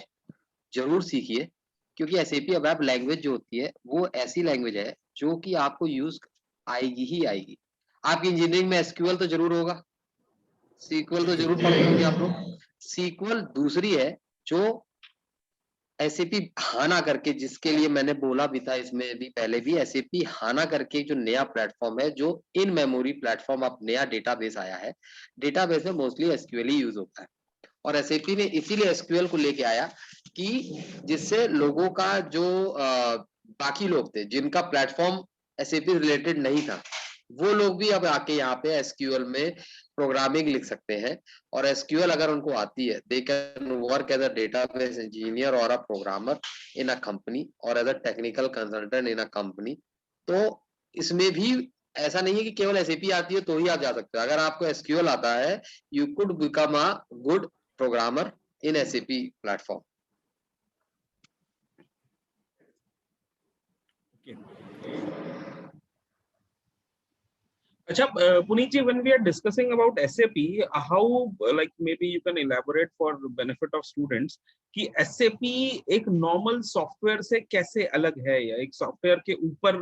जरूर सीखिए, क्योंकि एसएपी अबैप लैंग्वेज जो होती है वो ऐसी लैंग्वेज है जो कि आपको यूज आएगी ही आएगी। आपकी इंजीनियरिंग में एसक्यूएल तो जरूर होगा, सीक्वल तो जरूर पढ़े होंगे आप लोग। सीक्वल दूसरी है जो एसएपी हाना करके, जिसके लिए मैंने बोला भी था इसमें भी पहले भी, एसएपी हाना करके जो नया प्लेटफॉर्म है, जो इन मेमोरी प्लेटफॉर्म, अब नया डेटाबेस आया है। डेटाबेस में मोस्टली एसक्यूएल ही यूज होता है, और एसएपी ने इसीलिए एसक्यूएल को लेके आया कि जिससे लोगों का जो बाकी लोग थे जिनका प्लेटफॉर्म एसएपी रिलेटेड नहीं था, वो लोग भी अब आके यहाँ पे एसक्यूएल में प्रोग्रामिंग लिख सकते हैं। और एसक्यूएल अगर उनको आती है, they can work as a database engineer और a programmer in a company और as a technical consultant in a company. तो इसमें भी ऐसा नहीं है कि केवल एसएपी आती है तो ही आप जा सकते हो। अगर आपको एसक्यूएल आता है, you could become a good programmer in SAP platform. Acha, Puneet ji, when we are discussing about SAP, how like maybe you can elaborate for benefit of students कि SAP एक normal software से कैसे अलग है, या एक software के ऊपर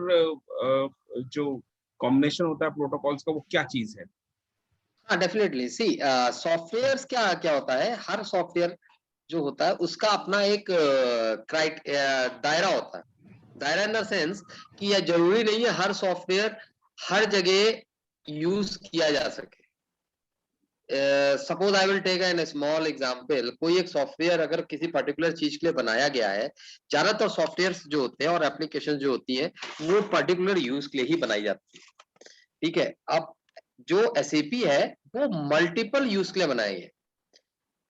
जो combination होता है protocols का, वो क्या चीज है? हाँ, डेफिनेटली। सी सॉफ्टवेयर क्या क्या होता है, हर सॉफ्टवेयर जो होता है उसका अपना एक दायरा होता है। दायरा इन द सेंस कि यह जरूरी नहीं है हर सॉफ्टवेयर हर जगह यूज किया जा सके। Suppose I will take an small example, कोई एक सॉफ्टवेयर अगर किसी पर्टिकुलर चीज के लिए बनाया गया है, ज्यादातर सॉफ्टवेयर जो होते हैं और एप्लीकेशन जो होती है वो पर्टिकुलर यूज के लिए ही बनाई जाती है, ठीक है। अब जो एसएपी है वो मल्टीपल यूज के लिए बनाई है।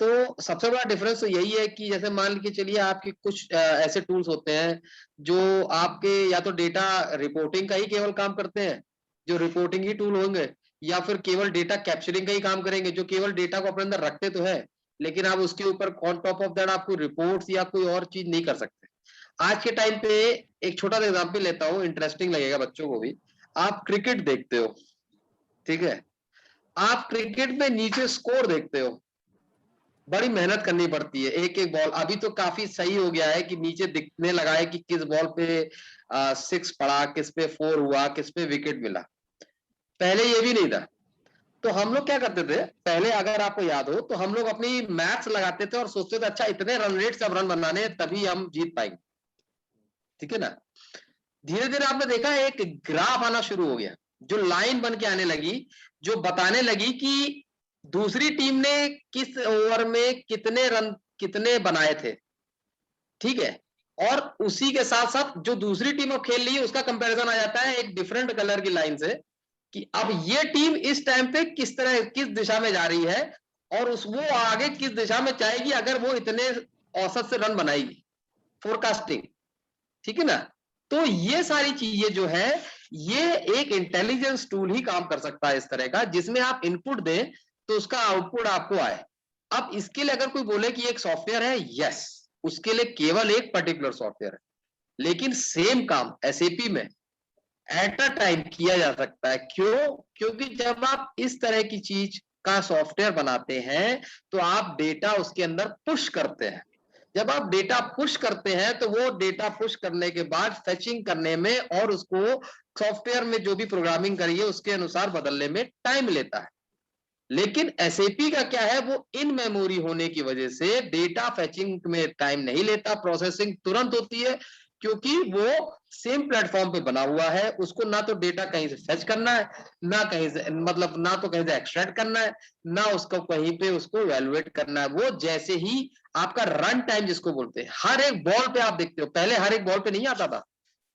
तो सबसे बड़ा डिफरेंस तो यही है कि जैसे मान लीजिए चलिए आपके कुछ ऐसे टूल्स होते हैं जो आपके या तो डेटा रिपोर्टिंग का ही केवल काम करते हैं, जो रिपोर्टिंग ही टूल होंगे, या फिर केवल डेटा कैप्चरिंग का ही काम करेंगे, जो केवल डेटा को अपने अंदर रखते तो है लेकिन आप उसके ऊपर ऑन टॉप ऑफ दैट आपको रिपोर्ट्स या कोई और चीज नहीं कर सकते। आज के टाइम पे एक छोटा सा एग्जाम्पल लेता हूँ, इंटरेस्टिंग लगेगा बच्चों को भी। आप क्रिकेट देखते हो, ठीक है, आप क्रिकेट में नीचे स्कोर देखते हो, बड़ी मेहनत करनी पड़ती है एक एक बॉल। अभी तो काफी सही हो गया है कि नीचे दिखने लगा है कि किस बॉल पे 6 पड़ा, किस पे 4 हुआ, किस पे विकेट मिला। पहले ये भी नहीं था। तो हम लोग क्या करते थे पहले, अगर आपको याद हो, तो हम लोग अपनी मैथ्स लगाते थे और सोचते थे अच्छा इतने रन रेट से अब रन बनाने हैं तभी हम जीत पाएंगे, ठीक है ना। धीरे धीरे आपने देखा एक ग्राफ आना शुरू हो गया, जो लाइन बन के आने लगी, जो बताने लगी कि दूसरी टीम ने किस ओवर में कितने रन कितने बनाए थे, ठीक है। और उसी के साथ साथ जो दूसरी टीम अब खेल रही है उसका कंपैरिजन आ जाता है एक डिफरेंट कलर की लाइन से, कि अब ये टीम इस टाइम पे किस तरह किस दिशा में जा रही है और उस वो आगे किस दिशा में जाएगी अगर वो इतने औसत से रन बनाएगी, फोरकास्टिंग, ठीक है ना। तो ये सारी चीजें जो है, ये एक इंटेलिजेंस टूल ही काम कर सकता है इस तरह का, जिसमें आप इनपुट दें तो उसका आउटपुट आपको आए। अब इसके लिए अगर कोई बोले कि एक सॉफ्टवेयर है, यस, उसके लिए केवल एक पर्टिकुलर सॉफ्टवेयर है, लेकिन सेम काम एसएपी में एट अ टाइम किया जा सकता है। क्यों? क्योंकि जब आप इस तरह की चीज का सॉफ्टवेयर बनाते हैं तो आप डेटा उसके अंदर पुश करते हैं। जब आप डेटा पुश करते हैं तो वो डेटा पुश करने के बाद फेचिंग करने में और उसको सॉफ्टवेयर में जो भी प्रोग्रामिंग करिए उसके अनुसार बदलने में टाइम लेता है। लेकिन एसएपी का क्या है, वो इन मेमोरी होने की वजह से डेटा फेचिंग में टाइम नहीं लेता, प्रोसेसिंग तुरंत होती है, क्योंकि वो सेम प्लेटफॉर्म पे बना हुआ है। उसको ना तो डेटा कहीं से फेच करना है, ना कहीं से मतलब ना तो कहीं से एक्सट्रैक्ट करना है, ना उसको कहीं पे उसको इवेलुएट करना है। वो जैसे ही आपका रन टाइम जिसको बोलते हैं, हर एक बॉल पे आप देखते हो, पहले हर एक बॉल पे नहीं आता था।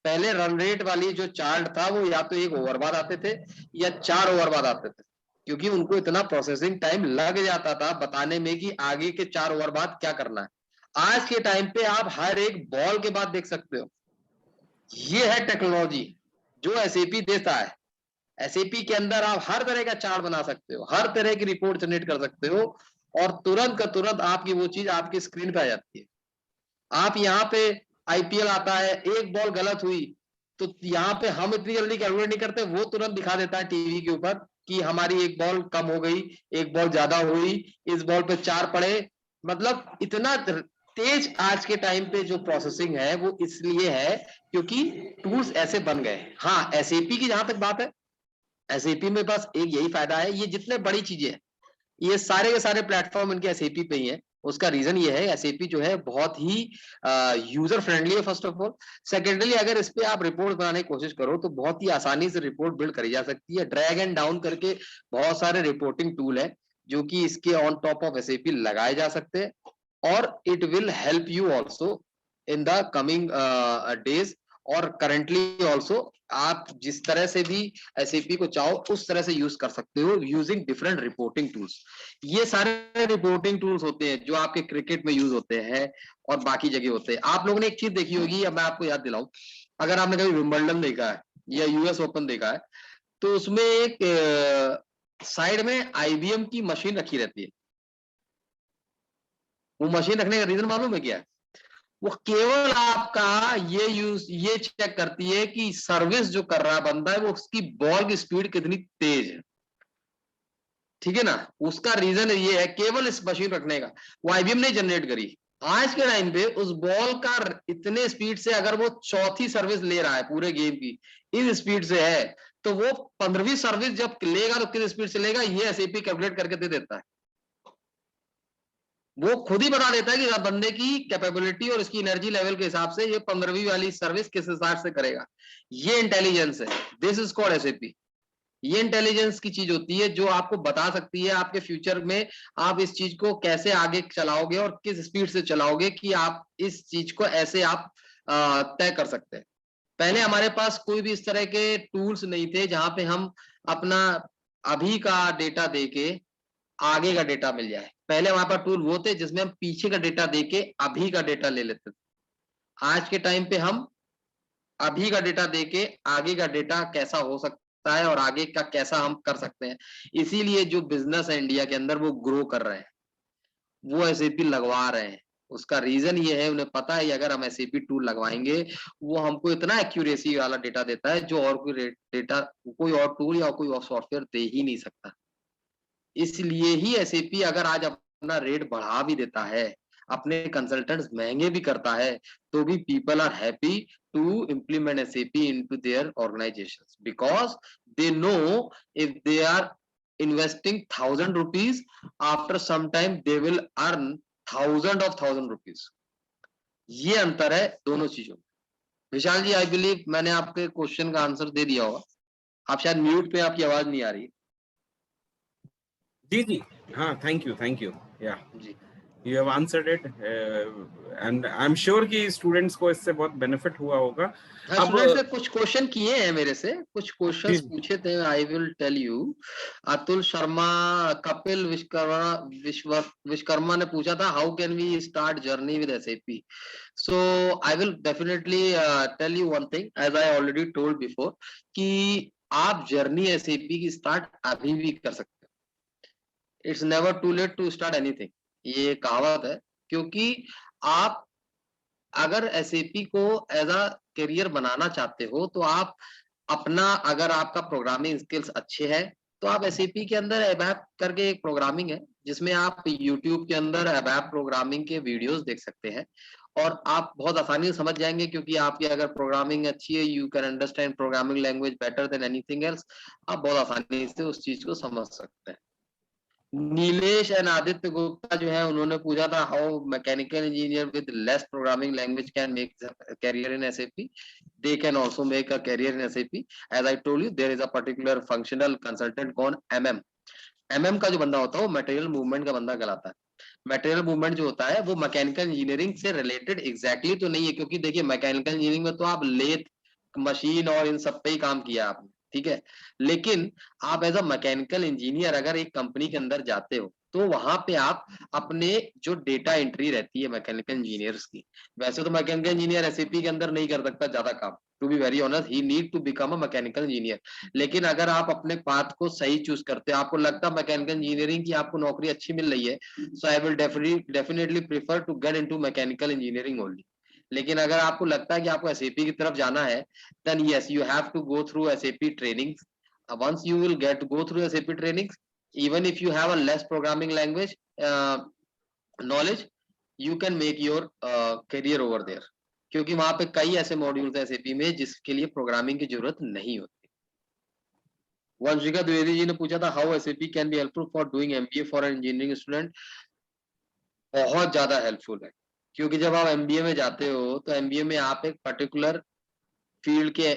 पहले रन रेट वाली जो चार्ट था वो या तो 1 ओवर बाद आते थे या 4 ओवर बाद आते थे, क्योंकि उनको इतना प्रोसेसिंग टाइम लग जाता था बताने में कि आगे के 4 ओवर बाद क्या करना है। आज के टाइम पे आप हर एक बॉल के बाद देख सकते हो। ये है टेक्नोलॉजी जो एसएपी देता है। एसएपी के अंदर आप हर तरह का चार्ट बना सकते हो, हर तरह की रिपोर्ट जनरेट कर सकते हो, और तुरंत का तुरंत आपकी वो चीज आपकी स्क्रीन पे आ जाती है। आप यहाँ पे आईपीएल आता है, एक बॉल गलत हुई तो यहाँ पे हम इतनी जल्दी कैलकुलेट नहीं करते, वो तुरंत दिखा देता है टीवी के ऊपर कि हमारी एक बॉल कम हो गई, एक बॉल ज्यादा हुई, इस बॉल पे 4 पड़े। मतलब इतना तेज आज के टाइम पे जो प्रोसेसिंग है वो इसलिए है क्योंकि टूल्स ऐसे बन गए। हाँ, एसएपी की जहां तक बात है, एसएपी में बस एक यही फायदा है, ये जितने बड़ी चीजें हैं ये सारे के सारे प्लेटफॉर्म इनके एसएपी पे ही है। उसका रीजन ये है, एसएपी जो है बहुत ही यूजर फ्रेंडली है फर्स्ट ऑफ ऑल। सेकेंडली, अगर इस पे आप रिपोर्ट बनाने की कोशिश करो तो बहुत ही आसानी से रिपोर्ट बिल्ड करी जा सकती है। ड्रैग एंड डाउन करके बहुत सारे रिपोर्टिंग टूल है जो कि इसके ऑन टॉप ऑफ एसएपी लगाए जा सकते हैं, और it will help you also in the coming days. और करंटली ऑल्सो आप जिस तरह से भी एसएपी को चाहो उस तरह से यूज कर सकते हो यूजिंग डिफरेंट रिपोर्टिंग टूल्स। ये सारे रिपोर्टिंग टूल्स होते हैं जो आपके क्रिकेट में यूज होते हैं और बाकी जगह होते हैं। आप लोगों ने एक चीज देखी होगी, अब मैं आपको याद दिलाऊं, अगर आपने कभी विंबलडन देखा है या यूएस ओपन देखा है तो उसमें एक साइड में आईबीएम की मशीन रखी रहती है। वो मशीन रखने का रीजन मालूम है क्या है? वो केवल आपका ये चेक करती है कि सर्विस जो कर रहा बंदा है वो उसकी बॉल की स्पीड कितनी तेज है। ठीक है ना? उसका रीजन ये है केवल इस मशीन रखने का। वो आईबीएम ने जनरेट करी। आज के टाइम पे उस बॉल का इतने स्पीड से अगर वो चौथी सर्विस ले रहा है पूरे गेम की, इस स्पीड से है, तो वो 15वीं सर्विस जब लेगा तो किस स्पीड से लेगा ये एसएपी कैलकुलेट करके दे देता है। वो खुद ही बता देता है कि बंदे की कैपेबिलिटी और इसकी एनर्जी लेवल के हिसाब से ये 15वीं वाली सर्विस किस हिसाब से करेगा। ये इंटेलिजेंस है, दिस इज कॉल्ड एसएपी। ये इंटेलिजेंस की चीज होती है जो आपको बता सकती है आपके फ्यूचर में आप इस चीज को कैसे आगे चलाओगे और किस स्पीड से चलाओगे कि आप इस चीज को ऐसे आप तय कर सकते हैं। पहले हमारे पास कोई भी इस तरह के टूल्स नहीं थे जहां पे हम अपना अभी का डेटा देके आगे का डेटा मिल जाए। पहले हमारे पास टूल वो थे जिसमें हम पीछे का डेटा देके अभी का डेटा ले लेते थे। आज के टाइम पे हम अभी का डेटा देके आगे का डेटा कैसा हो सकता है और आगे का कैसा हम कर सकते हैं। इसीलिए जो बिजनेस है इंडिया के अंदर वो ग्रो कर रहे हैं, वो एसएपी लगवा रहे हैं। उसका रीजन ये है, उन्हें पता है अगर हम एसएपी टूल लगवाएंगे वो हमको इतना एक्यूरेसी वाला डेटा देता है जो और कोई डेटा कोई और टूल या कोई और सॉफ्टवेयर दे ही नहीं सकता। इसलिए ही एसएपी अगर आज अपना रेट बढ़ा भी देता है, अपने कंसल्टेंट्स महंगे भी करता है, तो भी people are happy to implement SAP into their organisations because they know if they are investing 1,000 rupees, after some time they will earn 1,000 rupees। ये अंतर है दोनों चीजों में। विशाल जी, आई बिलीव मैंने आपके क्वेश्चन का आंसर दे दिया होगा। आप शायद म्यूट पे, आपकी आवाज नहीं आ रही। जी जी, हाँ, thank you yeah ji, you have answered it and I am sure कि स्टूडेंट्स को इससे बहुत बेनिफिट हुआ होगा। हाँ, अब स्टूडेंट्स ने कुछ क्वेश्चन किए हैं मेरे से, कुछ क्वेश्चंस जी पूछे थे। I will tell you. Atul Sharma, Kapil Vishwakarma ने पूछा था how can we start journey with SAP. So I will definitely tell you one thing, as I already told before, कि आप जर्नी एसएपी की स्टार्ट अभी भी कर सकते हैं। It's never too late to start anything, ये कहावत है। क्योंकि आप अगर एसएपी को एज अ करियर बनाना चाहते हो तो आप अपना, अगर आपका प्रोग्रामिंग स्किल्स अच्छे हैं तो आप एसएपी के अंदर एबैप करके एक प्रोग्रामिंग है जिसमें आप यूट्यूब के अंदर एबैप प्रोग्रामिंग के वीडियोस देख सकते हैं और आप बहुत आसानी से समझ जाएंगे। क्योंकि आपकी अगर प्रोग्रामिंग अच्छी है, you can understand programming language better than anything else. आप बहुत आसानी से उस चीज को समझ सकते हैं। नीलेश एंड आदित्य गुप्ता जो है उन्होंने पूछा था how mechanical engineer with less programming language can make career in SAP. they can also make a career in SAP। as I told you, there is a particular functional consultant called MM का जो बंदा होता है वो material movement का बंदा कहलाता है। मटेरियल मूवमेंट जो होता है वो मैकेनिकल इंजीनियरिंग से रिलेटेड एग्जैक्टली तो नहीं है, क्योंकि देखिए मैकेनिकल इंजीनियरिंग में तो आप लेथ मशीन और इन सब पे ही काम किया आपने, ठीक है। लेकिन आप एज अ मैकेनिकल इंजीनियर अगर एक कंपनी के अंदर जाते हो तो वहां पे आप अपने जो डेटा एंट्री रहती है मैकेनिकल इंजीनियर्स की, वैसे तो मैकेनिकल इंजीनियर एसएपी के अंदर नहीं कर सकता ज्यादा काम, to be very honest he need to become a mechanical engineer. लेकिन अगर आप अपने पाथ को सही चूज करते हो, आपको लगता है मैकेनिकल इंजीनियरिंग की आपको नौकरी अच्छी मिल रही है, so I will definitely prefer to get into mechanical engineering only. लेकिन अगर आपको लगता है कि आपको SAP की तरफ जाना है, then yes, you have to go through SAP trainings. Once you will go through SAP trainings, even if you have a less programming language knowledge, you can make your career over there. क्योंकि वहां पे कई ऐसे modules हैं SAP में जिसके लिए programming की जरूरत नहीं होती। वंशिका द्विवेदी जी ने पूछा था how SAP can be helpful for doing MBA for an engineering student. बहुत ज्यादा हेल्पफुल है, क्योंकि जब आप MBA में जाते हो तो MBA में आप एक पर्टिकुलर फील्ड के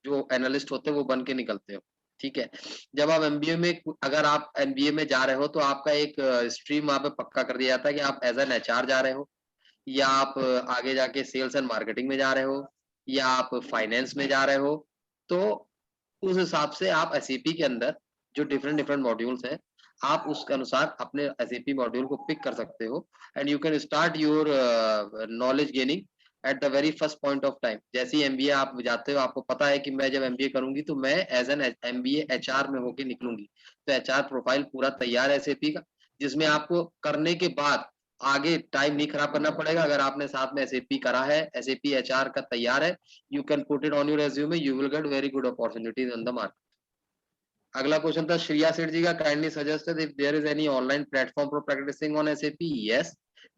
जो एनालिस्ट होते हैं वो बन के निकलते हो, ठीक है। जब आप MBA में, अगर आप MBA में जा रहे हो तो आपका एक स्ट्रीम वहां पे पक्का कर दिया जाता है कि आप एज एन HR जा रहे हो, या आप आगे जाके सेल्स एंड मार्केटिंग में जा रहे हो, या आप फाइनेंस में जा रहे हो। तो उस हिसाब से आप SAP के अंदर जो डिफरेंट डिफरेंट मॉड्यूल्स हैं, आप उसके अनुसार अपने SAP मॉड्यूल को पिक कर सकते हो, and you can start your knowledge gaining at the very first point of time. जैसे ही MBA आप जाते हो, आपको पता है कि मैं जब MBA करूंगी तो मैं एज एन MBA HR में होके निकलूंगी, तो HR प्रोफाइल पूरा तैयार है SAP का, जिसमें आपको करने के बाद आगे टाइम नहीं खराब करना पड़ेगा। अगर आपने साथ में SAP करा है, SAP HR का तैयार है, you can put it on your resume, you will get very good opportunities on the market. अगला क्वेश्चन था श्रेया सेठ जी का, kindly suggested if there is any online platform for practising on SAP। Yes,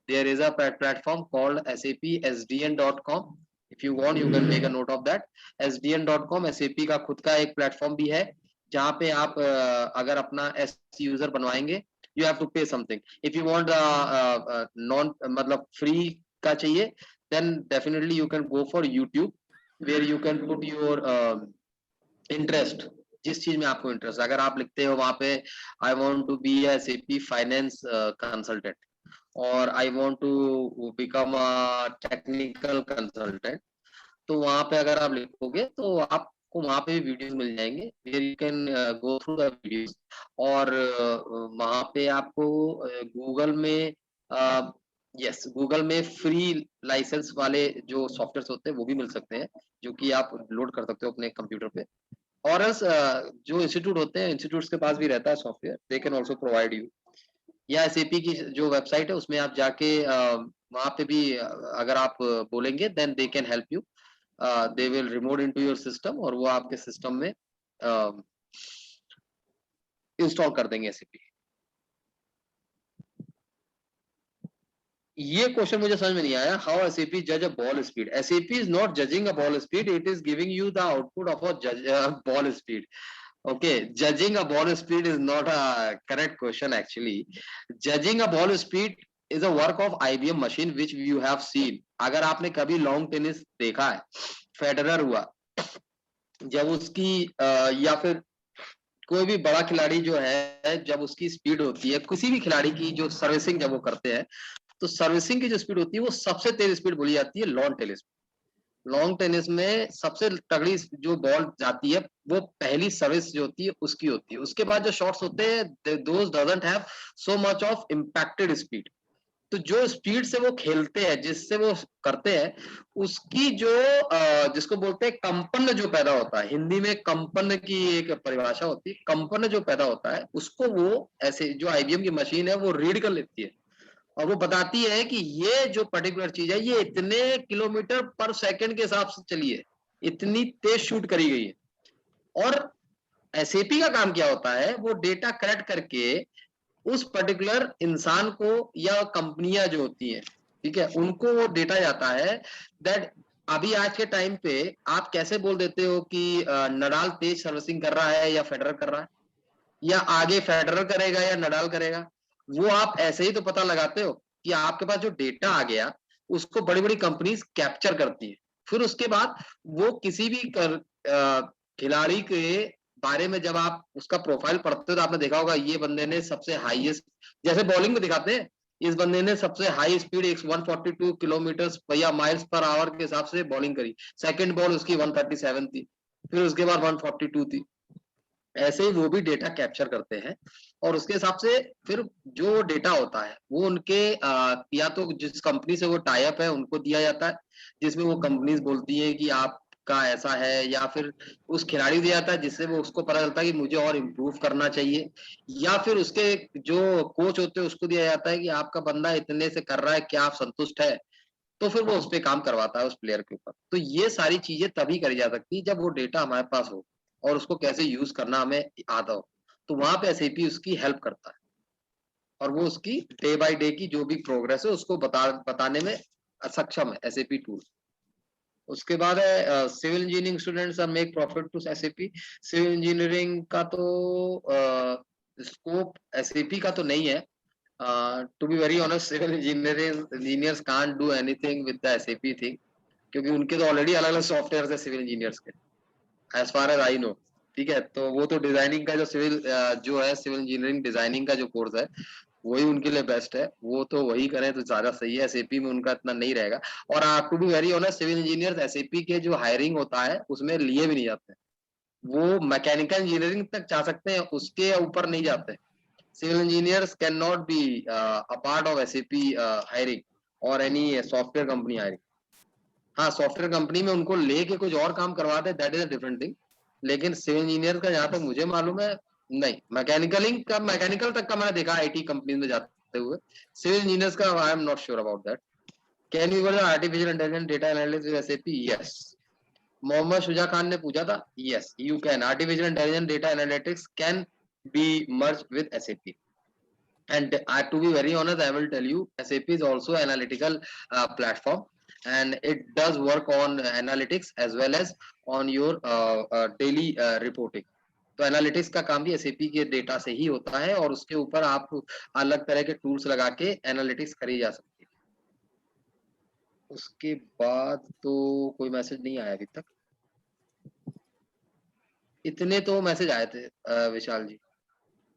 there is a platform called sapsdn.com. if you want you can make a note of that. sdn.com SAP का खुद का एक platform भी है, जहाँ पे आप अगर अपना S यूजर बनवाएंगे, you have to pay something. if you want non मतलब free का चाहिए, then definitely you can go for YouTube, where you can put your interest, जिस चीज में आपको इंटरेस्ट। अगर आप लिखते हो वहां पे I want to be a SAP finance consultant, और I want to become a technical consultant, तो वहां पे अगर आप लिखोगे तो आपको वहां पे भी वीडियोस मिल जाएंगे, where you can go through the videos. और वहां पे आपको गूगल में यस गूगल में फ्री लाइसेंस वाले जो सॉफ्टवेयर होते हैं वो भी मिल सकते हैं, जो कि आप लोड कर सकते हो अपने कंप्यूटर पे। और जो इंस्टीट्यूट होते हैं, इंस्टीट्यूट्स के पास भी रहता है software, they can also provide you. या SAP की जो वेबसाइट है उसमें आप जाके वहां पे भी अगर आप बोलेंगे then they can help you, they will remote into your system, और वो आपके सिस्टम में इंस्टॉल कर देंगे SAP। ये क्वेश्चन मुझे समझ में नहीं आया, हाउ SAP जज a ball speed. SAP is not judging a ball speed, it is giving you the output of a ball speed. Okay, judging a ball speed is not a correct question actually. Judging a ball speed is a work of IBM machine which you have seen. अगर आपने कभी long tennis देखा है, Federer हुआ, जब उसकी या फिर कोई भी बड़ा खिलाड़ी जो है, जब उसकी स्पीड होती है, किसी भी खिलाड़ी की जो सर्विसिंग जब वो करते हैं, तो सर्विसिंग की जो स्पीड होती है वो सबसे तेज स्पीड बोली जाती है लॉन टेनिस। लॉन्ग टेनिस में सबसे तगड़ी जो बॉल जाती है वो पहली सर्विस जो होती है उसकी होती है, उसके बाद जो शॉट्स होते हैं those doesn't have so much of impacted speed. तो जो स्पीड से वो खेलते हैं, जिससे वो करते हैं, उसकी जो जिसको बोलते हैं कंपन जो पैदा होता है, हिंदी में कंपन की एक परिभाषा होती है, कंपन जो पैदा होता है उसको वो ऐसे जो IBM की मशीन है वो रीड कर लेती है, और वो बताती है कि ये जो पर्टिकुलर चीज है ये इतने किलोमीटर पर सेकंड के हिसाब से चली है, इतनी तेज शूट करी गई है। और SAP का काम क्या होता है, वो डेटा कलेक्ट करके उस पर्टिकुलर इंसान को या कंपनियां जो होती हैं, ठीक है, उनको वो डेटा जाता है दैट अभी आज के टाइम पे आप कैसे बोल देते हो कि नडाल तेज सर्विसिंग कर रहा है या फेडरर कर रहा है, या आगे फेडरर करेगा या नडाल करेगा, वो आप ऐसे ही तो पता लगाते हो कि आपके पास जो डेटा आ गया उसको बड़ी बड़ी कंपनीज कैप्चर करती है। फिर उसके बाद वो किसी भी खिलाड़ी के बारे में जब आप उसका प्रोफाइल पढ़ते हो तो आपने देखा होगा ये बंदे ने सबसे हाईएस्ट, जैसे बॉलिंग में दिखाते हैं, इस बंदे ने सबसे हाई स्पीड 142 किलोमीटर या माइल्स पर आवर के हिसाब से बॉलिंग करी, सेकंड बॉल उसकी 137 थी, फिर उसके बाद 142 थी। ऐसे ही वो भी डेटा कैप्चर करते हैं, और उसके हिसाब से फिर जो डेटा होता है वो उनके या तो जिस कंपनी से वो टाई अप है उनको दिया जाता है, जिसमें वो कंपनीज बोलती है कि आपका ऐसा है, या फिर उस खिलाड़ी को दिया जाता है जिससे वो उसको पता चलता है कि मुझे और इम्प्रूव करना चाहिए, या फिर उसके जो कोच होते हैं उसको दिया जाता है कि आपका बंदा इतने से कर रहा है, क्या आप संतुष्ट है। तो फिर वो उस पे काम करवाता है उस प्लेयर के ऊपर। तो ये सारी चीजें तभी करी जा सकती है जब वो डेटा हमारे पास हो और उसको कैसे यूज करना हमें आता हो, तो वहां पे एसएपी उसकी हेल्प करता है और वो उसकी डे बाय डे की जो भी प्रोग्रेस है उसको बताने में सक्षम है एसएपी टूल। उसके बाद है civil engineering students are make profit to SAP. Civil engineering का तो स्कोप एसएपी का तो नहीं है। To be very honest, civil engineers can't do anything with the SAP thing, क्योंकि उनके तो ऑलरेडी अलग अलग सॉफ्टवेयर है सिविल इंजीनियर्स के, as far as I know. ठीक है, तो वो तो डिजाइनिंग का जो जो है सिविल इंजीनियरिंग डिजाइनिंग का जो कोर्स है वही उनके लिए बेस्ट है, वो तो वही करें तो ज्यादा सही है। एसएपी में उनका इतना नहीं रहेगा। और to be very honest, civil engineers SAP के जो हायरिंग होता है उसमें लिए भी नहीं जाते, वो मैकेनिकल इंजीनियरिंग तक जा सकते हैं, उसके ऊपर नहीं जाते। Civil engineers can not be a part of SAP hiring और एनी सॉफ्टवेयर कंपनी हायरिंग। हाँ, सॉफ्टवेयर कंपनी में उनको लेके कुछ और काम करवाते हैं, that is a different thing. लेकिन सिविल इंजीनियर का जहां तक मुझे मालूम है नहीं, मैकेनिकल तक का मैंने देखा आईटी कंपनी में जाते हुए। सिविल इंजीनियर्स का I am not sure about that. Can you work artificial intelligence data analysis with SAP? Yes. Mohammad Shuja Khan ने पूछा था, yes you can, artificial intelligence data analytics can be merge with SAP. And to be very honest, I will tell you, SAP is also an analytical platform, and it does work on analytics as well as on your daily reporting. तो analytics का काम भी SAP के data से ही होता है और उसके ऊपर आप अलग तरह के टूल्स लगा के एनालिटिक्स करी जा सकती है। उसके बाद तो कोई मैसेज नहीं आया अभी तक। इतने तो मैसेज आए थे विशाल जी।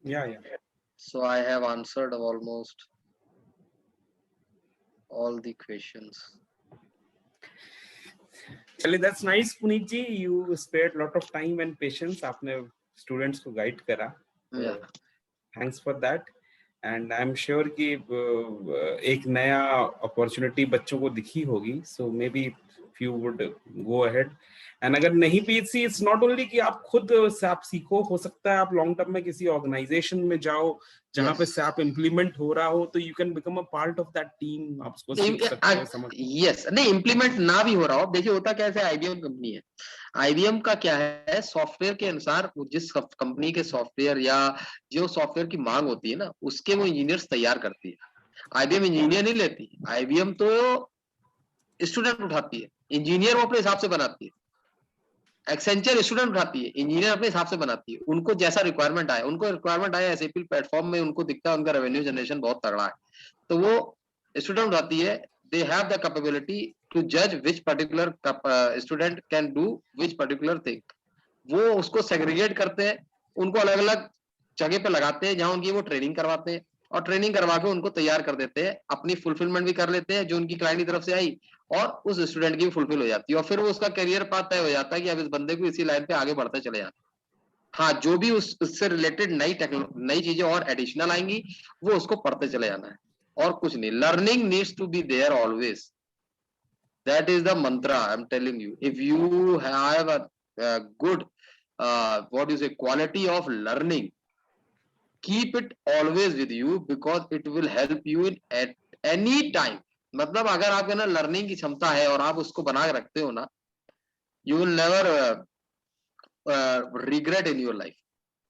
या So I have answered almost all the questions. चलिए, that's nice Puneet ji, you spared lot of time and patience, आपने स्टूडेंट्स को गाइड करा, thanks for that. And I am sure कि एक नया अपॉर्चुनिटी बच्चों को दिखी होगी, so may be few would go ahead. And अगर नहीं भी, इट्स नॉट ओनली कि आप खुद सैप सीखो, हो सकता है आप लॉन्ग टर्म में किसी ऑर्गेनाइजेशन में जाओ जहां पे सैप इम्प्लीमेंट हो रहा हो, तो you can become a part of that team, आप उसको सीख सकते हो, समझ। यस, नहीं इम्प्लीमेंट ना भी हो रहा हो, देखिए होता कैसे, आईबीएम कंपनी है, आईबीएम का क्या है, सॉफ्टवेयर के अनुसार जिस कंपनी के सॉफ्टवेयर या जो सॉफ्टवेयर की मांग होती है ना, उसके वो इंजीनियर्स तैयार करती है। आईबीएम इंजीनियर नहीं लेती, आईबीएम तो स्टूडेंट उठाती है, इंजीनियर वो अपने हिसाब से बनाती है। एक्सेंचर स्टूडेंट उठाती है, इंजीनियर अपने हिसाब से बनाती है, उनको जैसा रिक्वायरमेंट आए, उनको रिक्वायरमेंट आए एसएपी प्लेटफॉर्म में, उनको दिखता है उनका रेवेन्यू जनरेशन बहुत तगड़ा है, तो वो स्टूडेंट उठाती है। They have the capability to जज which particular student can do which particular thing. वो उसको सेग्रीगेट करते हैं, उनको अलग अलग जगह पे लगाते हैं जहां उनकी वो ट्रेनिंग करवाते हैं, और ट्रेनिंग करवा के उनको तैयार कर देते हैं, अपनी फुलफिलमेंट भी कर लेते हैं जो उनकी क्लाइंट की तरफ से आई, और उस स्टूडेंट की भी फुलफिल हो जाती है, और फिर वो उसका करियर पाथ तय हो जाता है कि अब इस बंदे को इसी लाइन पे आगे बढ़ते चले जाना। हाँ, जो भी उससे रिलेटेड नई चीजें और एडिशनल आएंगी वो उसको पढ़ते चले जाना है, और कुछ नहीं। Learning needs to be there always, that is the mantra I'm telling you. If you have a good what you say quality of learning, keep it always with you because it will help you in at any time. मतलब अगर आपके ना learning की क्षमता है और आप उसको बना के रखते हो ना, you will never regret in your life.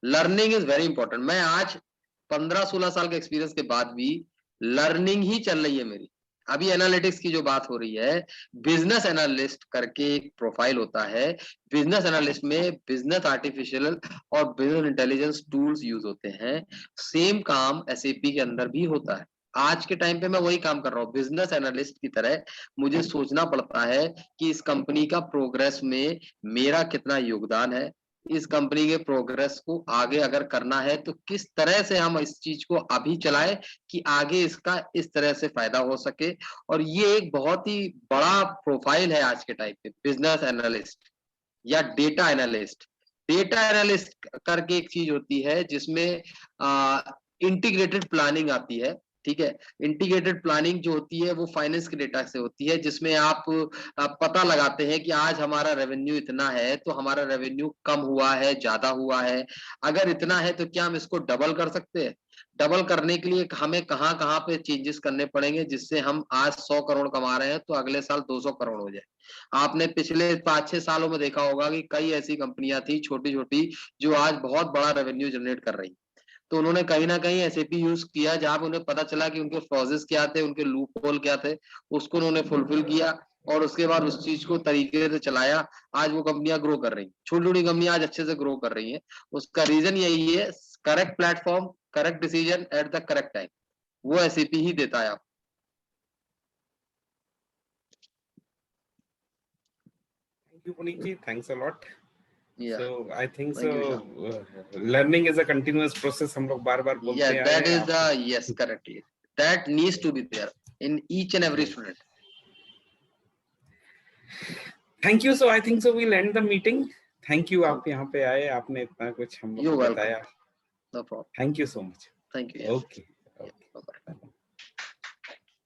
Learning is very important. मैं आज 15-16 साल के एक्सपीरियंस के बाद भी लर्निंग ही चल रही है मेरी। अभी एनालिटिक्स की जो बात हो रही है, बिजनेस एनालिस्ट करके एक प्रोफाइल होता है, बिजनेस एनालिस्ट में बिजनेस आर्टिफिशियल और बिजनेस इंटेलिजेंस टूल्स यूज होते हैं। सेम काम एसएपी के अंदर भी होता है। आज के टाइम पे मैं वही काम कर रहा हूँ, बिजनेस एनालिस्ट की तरह मुझे सोचना पड़ता है कि इस कंपनी का प्रोग्रेस में मेरा कितना योगदान है, इस कंपनी के प्रोग्रेस को आगे अगर करना है तो किस तरह से हम इस चीज को अभी चलाएं कि आगे इसका इस तरह से फायदा हो सके। और ये एक बहुत ही बड़ा प्रोफाइल है आज के टाइम पे, बिजनेस एनालिस्ट या डेटा एनालिस्ट। डेटा एनालिस्ट करके एक चीज होती है जिसमें इंटीग्रेटेड प्लानिंग आती है। ठीक है, इंटीग्रेटेड प्लानिंग जो होती है वो फाइनेंस के डेटा से होती है, जिसमें आप पता लगाते हैं कि आज हमारा रेवेन्यू इतना है तो हमारा रेवेन्यू कम हुआ है, ज्यादा हुआ है, अगर इतना है तो क्या हम इसको डबल कर सकते हैं, डबल करने के लिए हमें कहाँ पे चेंजेस करने पड़ेंगे, जिससे हम आज 100 करोड़ कमा रहे हैं तो अगले साल 200 करोड़ हो जाए। आपने पिछले 5-6 सालों में देखा होगा कि कई ऐसी कंपनियां थी छोटी-छोटी, जो आज बहुत बड़ा रेवेन्यू जनरेट कर रही। तो उन्होंने कहीं न कहीं एसएपी यूज़ किया, जहाँ पे उन्हें पता चला कि उनके फ्लॉज़ेस क्या थे, उनके लूप होल क्या थे, उसको उन्होंने फुलफिल किया और उसके बाद उस चीज़ को तरीके से चलाया। आज वो कंपनियाँ ग्रो कर रही हैं। छोटी-छोटी कंपनियाँ आज अच्छे से ग्रो कर रही हैं। उसका रीज़न यही है, correct platform, correct decision at the correct time. वो एसएपी ही देता है आपको। Thank you, Puneet ji. Thanks a lot. Yeah, So I think thank you, so. Vishal. Learning is a continuous process. हम लोग बार-बार Yeah, बोलते आए that हैं is आपको. the yes, correctly. That needs to be there in each and every student. Thank you. So I think so. We'll end the meeting. Thank you. आप Okay. यहाँ पे आए, आपने इतना कुछ हम लोग You're को welcome. बताया. No problem. Thank you so much. Thank you. Yes. Okay. Yeah. Okay. Bye-bye.